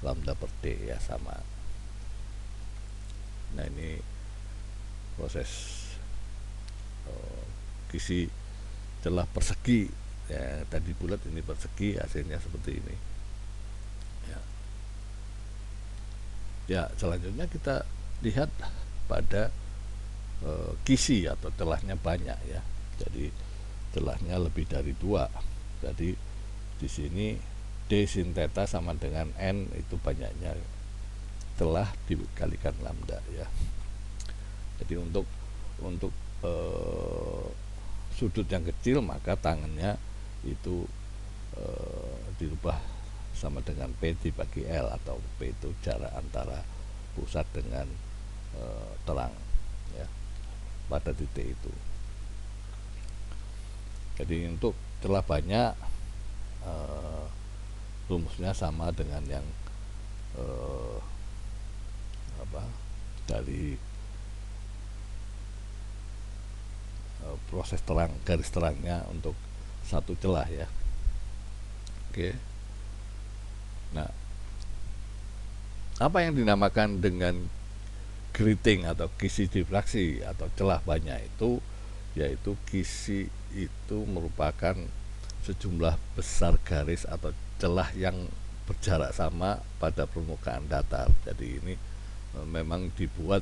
lambda per d ya, sama. Nah, ini proses kisi celah persegi ya, tadi bulat ini persegi, hasilnya seperti ini ya. Ya, selanjutnya kita lihat pada kisi atau celahnya banyak ya. Jadi celahnya lebih dari 2. Jadi di sini d sin theta sama dengan n, itu banyaknya celah dikalikan lambda ya. Jadi untuk sudut yang kecil, maka tangannya itu dirubah sama dengan P dibagi L, atau P itu jarak antara pusat dengan terang ya pada titik itu. Jadi untuk celah banyak rumusnya sama dengan yang dari proses terang, garis terangnya untuk satu celah ya. Oke. Nah, apa yang dinamakan dengan grating atau kisi difraksi atau celah banyak itu, yaitu kisi itu merupakan sejumlah besar garis atau celah yang berjarak sama pada permukaan datar. Jadi ini memang dibuat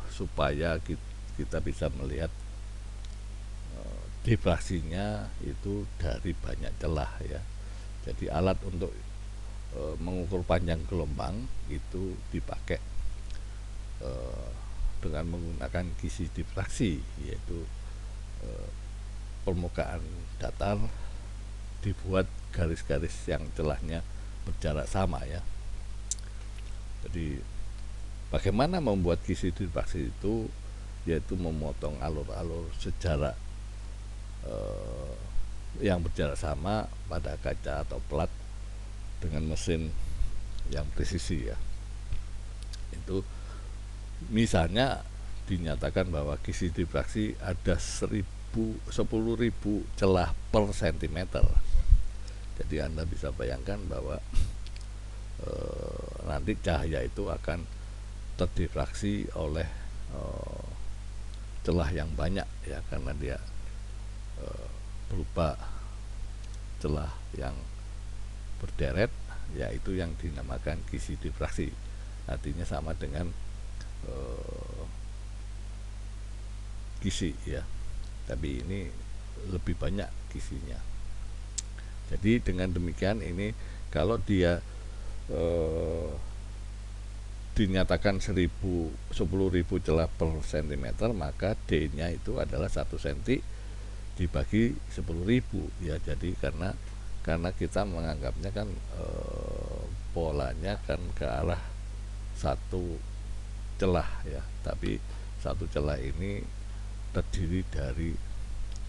supaya kita bisa melihat difraksinya itu dari banyak celah ya. Jadi alat untuk mengukur panjang gelombang itu dipakai dengan menggunakan kisi difraksi, yaitu permukaan datar dibuat garis-garis yang celahnya berjarak sama ya. Jadi bagaimana membuat kisi difraksi itu, yaitu memotong alur-alur sejarak yang berjarak sama pada kaca atau plat dengan mesin yang presisi ya. Itu misalnya dinyatakan bahwa kisi difraksi ada 10.000 celah per sentimeter. Jadi Anda bisa bayangkan bahwa nanti cahaya itu akan terdifraksi oleh celah yang banyak ya, karena dia berupa celah yang berderet, yaitu yang dinamakan kisi difraksi. Artinya sama dengan kisi ya, tapi ini lebih banyak kisinya. Jadi dengan demikian, ini kalau dia dinyatakan 10.000 celah per sentimeter, maka D-nya itu adalah 1 cm dibagi 10.000 ya. Jadi karena kita menganggapnya kan polanya kan ke arah satu celah ya, tapi satu celah ini terdiri dari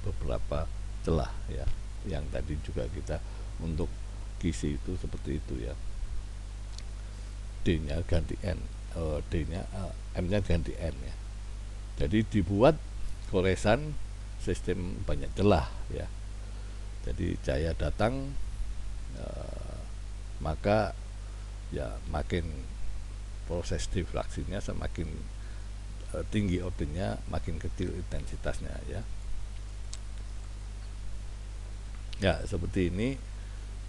beberapa celah ya, yang tadi juga kita untuk kisi itu seperti itu ya. D-nya ganti N, M-nya ganti N ya. Jadi dibuat goresan sistem banyak celah ya. Jadi cahaya datang, maka ya makin proses difraksinya semakin tinggi ordenya, makin kecil intensitasnya ya. Ya seperti ini.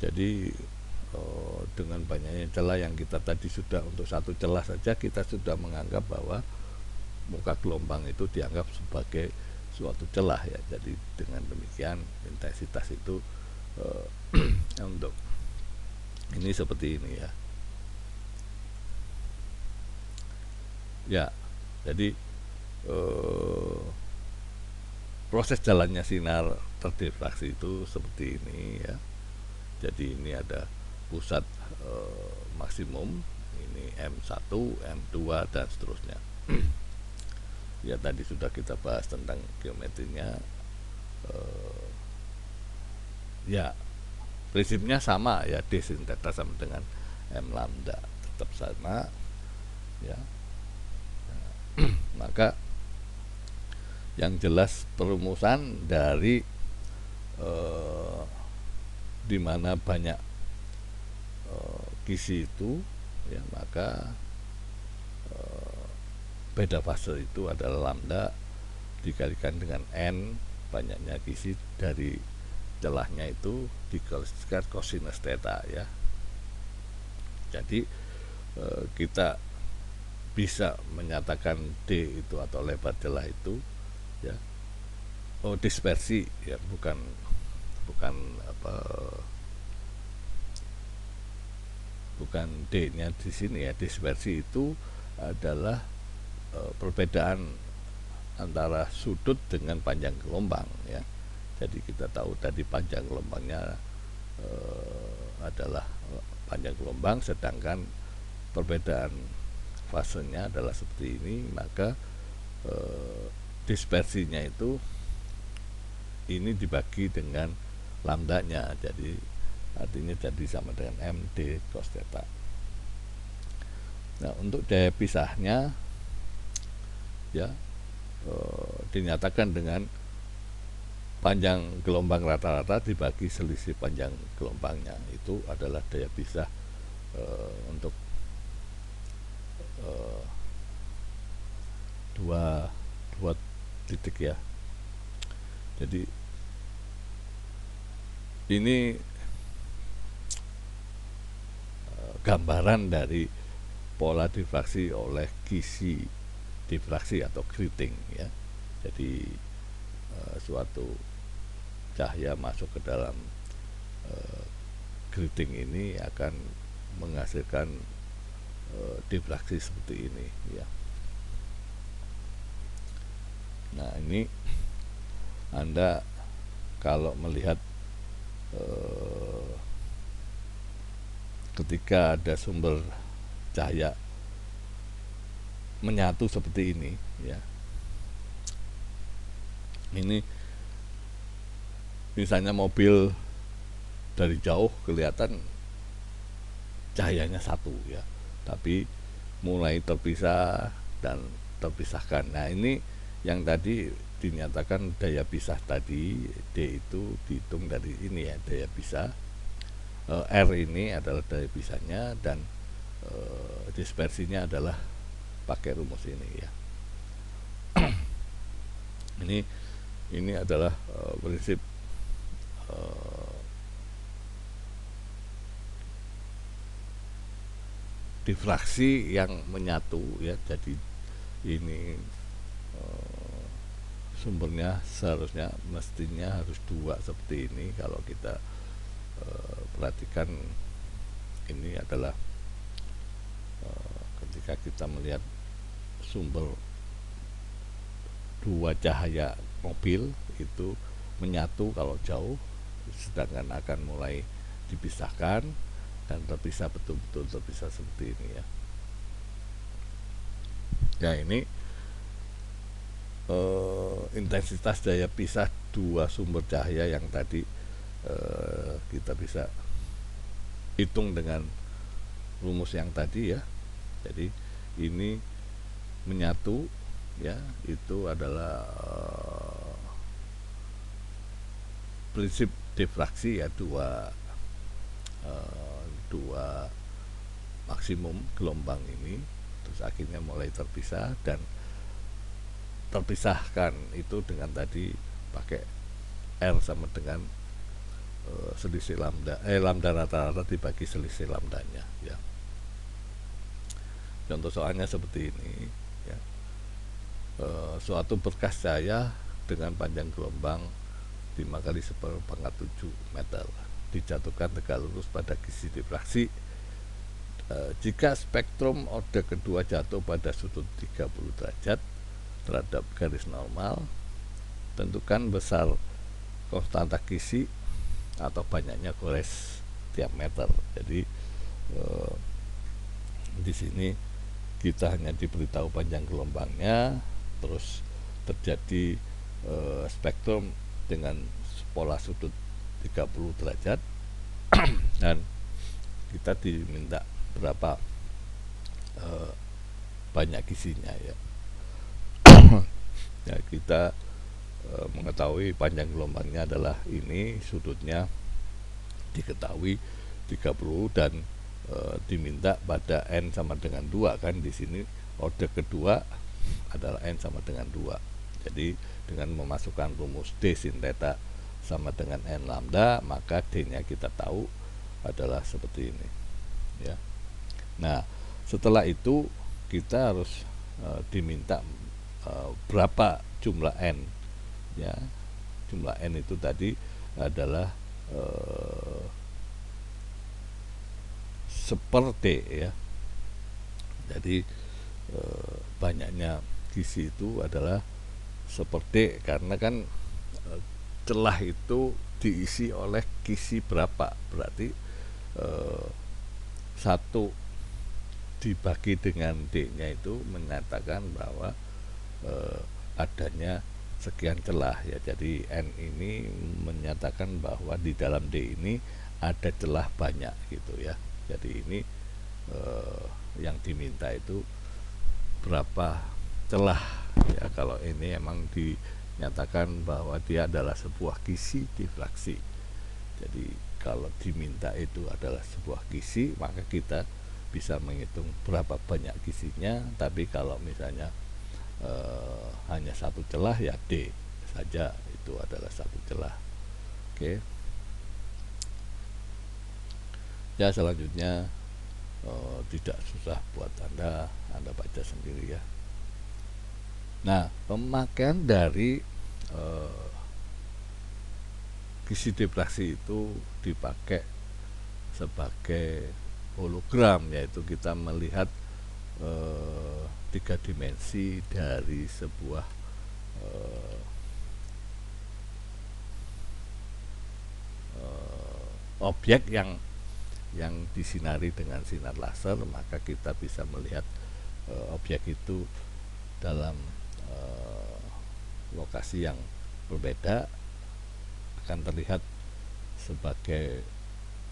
Jadi dengan banyaknya celah yang kita tadi sudah, untuk satu celah saja kita sudah menganggap bahwa muka gelombang itu dianggap sebagai suatu celah ya. Jadi dengan demikian intensitas itu untuk ini seperti ini ya. Ya, jadi proses jalannya sinar terdifraksi itu seperti ini ya. Jadi ini ada pusat maksimum, ini M1, M2 dan seterusnya. Ya tadi sudah kita bahas tentang geometrinya. Ya prinsipnya sama ya, D sin theta sama dengan M lambda, tetap sama ya. Maka yang jelas perumusan dari di mana banyak kisi itu ya, maka beda fase itu adalah lambda dikalikan dengan N banyaknya kisi dari celahnya itu dikalikan kosinus theta ya. Jadi kita bisa menyatakan D itu atau lebar celah itu ya, dispersi ya, bukan D-nya di sini ya. Dispersi itu adalah perbedaan antara sudut dengan panjang gelombang ya. Jadi kita tahu tadi panjang gelombangnya adalah panjang gelombang, sedangkan perbedaan fasenya adalah seperti ini, maka dispersinya itu ini dibagi dengan lambdanya, jadi artinya jadi sama dengan MD cos theta. Nah untuk daya pisahnya ya dinyatakan dengan panjang gelombang rata-rata dibagi selisih panjang gelombangnya, itu adalah daya pisah untuk dua titik ya. Jadi ini gambaran dari pola difraksi oleh kisi difraksi atau grating ya. Jadi suatu cahaya masuk ke dalam grating ini akan menghasilkan difraksi seperti ini ya. Nah ini Anda kalau melihat ketika ada sumber cahaya menyatu seperti ini ya, ini misalnya mobil dari jauh kelihatan cahayanya satu ya, tapi mulai terpisah dan terpisahkan. Nah ini yang tadi dinyatakan daya pisah tadi, D itu dihitung dari ini ya, daya pisah. R ini adalah daya pisahnya, dan dispersinya adalah pakai rumus ini ya. ini adalah prinsip difraksi yang menyatu ya. Jadi ini sumbernya seharusnya mestinya harus dua seperti ini. Kalau kita perhatikan, ini adalah ketika ketika kita melihat sumber dua cahaya mobil itu menyatu kalau jauh, sedangkan akan mulai dipisahkan dan terpisah, betul-betul terpisah seperti ini ya. Ya, ini intensitas daya pisah dua sumber cahaya yang tadi kita bisa hitung dengan rumus yang tadi ya. Jadi ini menyatu ya, itu adalah prinsip difraksi ya, dua maksimum gelombang ini, terus akhirnya mulai terpisah dan terpisahkan itu dengan tadi pakai R sama dengan selisih lambda rata-rata dibagi selisih lambdanya ya. Contoh soalnya seperti ini ya. Suatu berkas cahaya dengan panjang gelombang 5 kali 10⁻⁷ meter dijatuhkan tegak lurus pada gisi difraksi. Jika spektrum orde kedua jatuh pada sudut 30 derajat terhadap garis normal, tentukan besar konstanta gisi atau banyaknya gores tiap meter. Jadi di sini kita hanya diberitahu panjang gelombangnya, terus terjadi spektrum dengan pola sudut 30 derajat dan kita diminta berapa banyak gisinya ya. Ya, kita mengetahui panjang gelombangnya adalah ini, sudutnya diketahui 30 dan diminta pada n sama dengan 2 kan. Di sini orde kedua adalah n sama dengan 2. Jadi dengan memasukkan rumus D sin theta sama dengan n lambda, maka D-nya kita tahu adalah seperti ini ya. Nah, setelah itu kita harus diminta berapa jumlah n ya. Jumlah n itu tadi adalah seperti ya. Jadi banyaknya gisi itu adalah seperti, karena kan celah itu diisi oleh gisi berapa, berarti 1 dibagi dengan D-nya itu menyatakan bahwa adanya sekian celah ya. Jadi N ini menyatakan bahwa di dalam D ini ada celah banyak gitu ya. Jadi ini yang diminta itu berapa celah ya. Kalau ini emang dinyatakan bahwa dia adalah sebuah gisi difraksi. Jadi kalau diminta itu adalah sebuah gisi, maka kita bisa menghitung berapa banyak gisinya. Tapi kalau misalnya hanya satu celah ya D saja, itu adalah satu celah. Oke. Ya, selanjutnya tidak susah buat Anda baca sendiri ya. Nah, pemakaian dari gisi difraksi itu dipakai sebagai hologram, yaitu kita melihat 3 dimensi dari sebuah objek yang disinari dengan sinar laser. Maka kita bisa melihat objek itu dalam lokasi yang berbeda, akan terlihat sebagai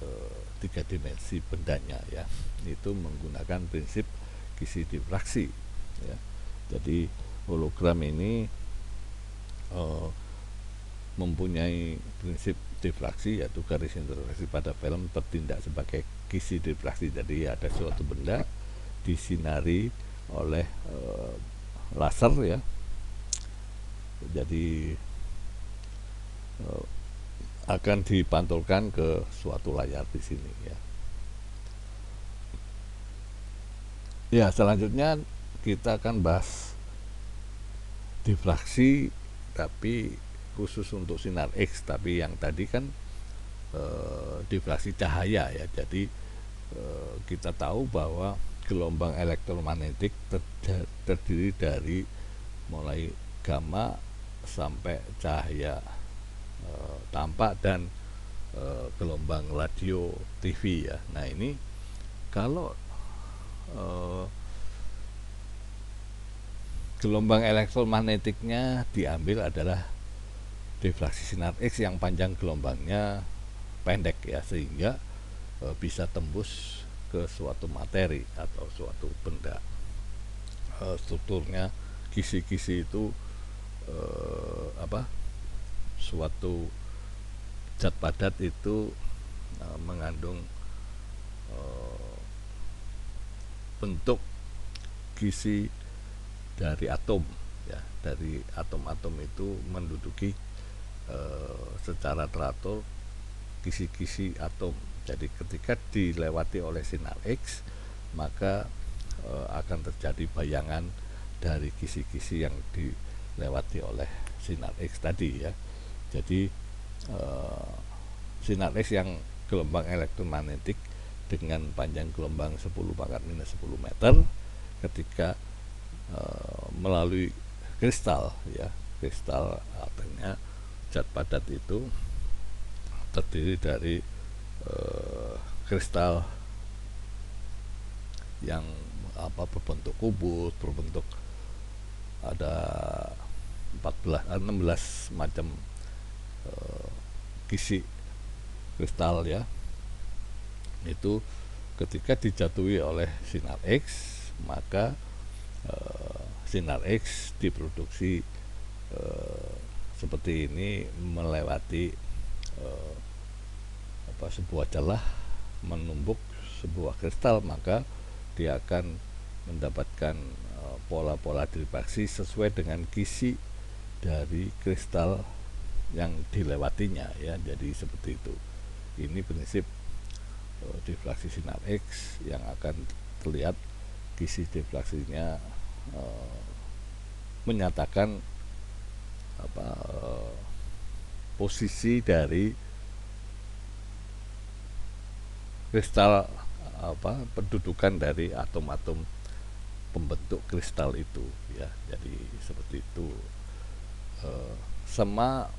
3 dimensi bendanya ya. Itu menggunakan prinsip gisi difraksi ya. Jadi hologram ini mempunyai prinsip difraksi, yaitu garis interfraksi pada film bertindak sebagai gisi difraksi. Jadi ada suatu benda disinari oleh laser ya. Jadi akan dipantulkan ke suatu layar di sini ya. Ya, selanjutnya kita akan bahas difraksi tapi khusus untuk sinar X. Tapi yang tadi kan difraksi cahaya ya. Jadi kita tahu bahwa gelombang elektromagnetik terdiri dari mulai gamma sampai cahaya tampak dan gelombang radio TV ya. Nah ini kalau gelombang elektromagnetiknya diambil adalah difraksi sinar X yang panjang gelombangnya pendek ya, sehingga bisa tembus ke suatu materi atau suatu benda. Strukturnya kisi-kisi itu suatu zat padat itu mengandung bentuk kisi dari atom ya, dari atom-atom itu menduduki secara teratur kisi-kisi atom. Jadi ketika dilewati oleh sinar X, maka akan terjadi bayangan dari kisi-kisi yang dilewati oleh sinar X tadi ya. Jadi sinar X yang gelombang elektromagnetik dengan panjang gelombang 10⁻⁻10 meter ketika melalui kristal ya, kristal artinya zat padat itu terdiri dari kristal yang berbentuk kubus, berbentuk ada 16 macam kisi kristal ya. Itu ketika dijatuhi oleh sinar X, maka sinar X diproduksi seperti ini melewati sebuah celah, menumbuk sebuah kristal, maka dia akan mendapatkan pola-pola difraksi sesuai dengan kisi dari kristal yang dilewatinya ya. Jadi seperti itu. Ini prinsip difraksi sinar X yang akan terlihat kisi difraksinya menyatakan posisi dari kristal pendudukan dari atom-atom pembentuk kristal itu ya. Jadi seperti itu. Sama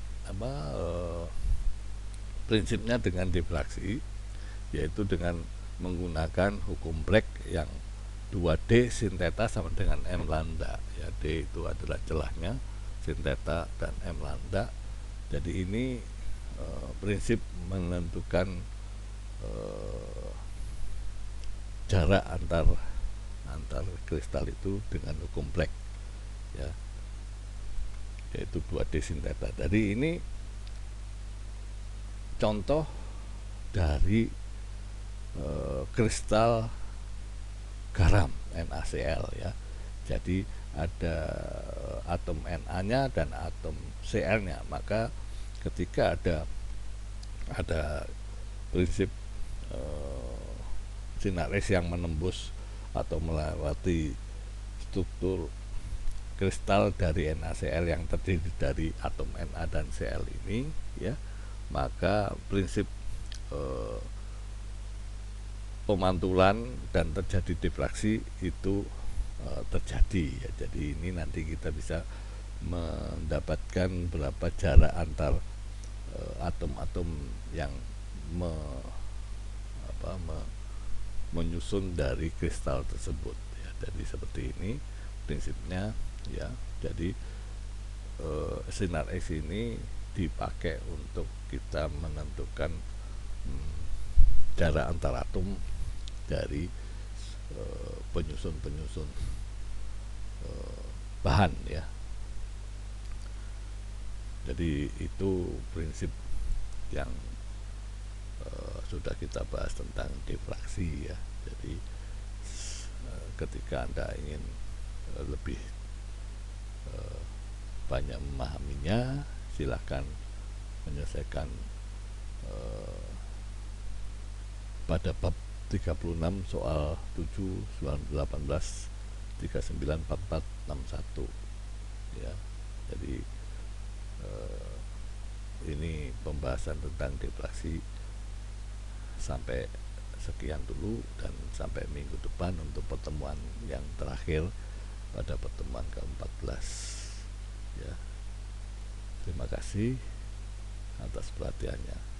prinsipnya dengan difraksi, yaitu dengan menggunakan hukum Black yang 2D sin theta sama dengan M lambda ya. D itu adalah celahnya, sin theta dan M lambda. Jadi ini prinsip menentukan jarak antar kristal itu dengan hukum Black ya, yaitu 2D sin theta. Jadi ini contoh dari kristal garam NaCl ya. Jadi ada atom Na-nya dan atom Cl-nya, maka ketika ada prinsip sinar X yang menembus atau melewati struktur kristal dari NaCl yang terdiri dari atom Na dan Cl ini ya, maka prinsip pemantulan dan terjadi difraksi itu terjadi ya. Jadi ini nanti kita bisa mendapatkan berapa jarak antar atom-atom yang menyusun dari kristal tersebut ya. Jadi seperti ini prinsipnya ya. Jadi sinar X ini dipakai untuk kita menentukan jarak antar atom dari penyusun bahan ya. Jadi itu prinsip yang sudah kita bahas tentang difraksi ya. Jadi ketika Anda ingin lebih banyak memahaminya, silahkan menyelesaikan pada bab 36 soal 7, 18, 39, 44, 61 ya. Jadi ini pembahasan tentang difraksi sampai sekian dulu, dan sampai minggu depan untuk pertemuan yang terakhir pada pertemuan ke-14 ya. Terima kasih atas perhatiannya.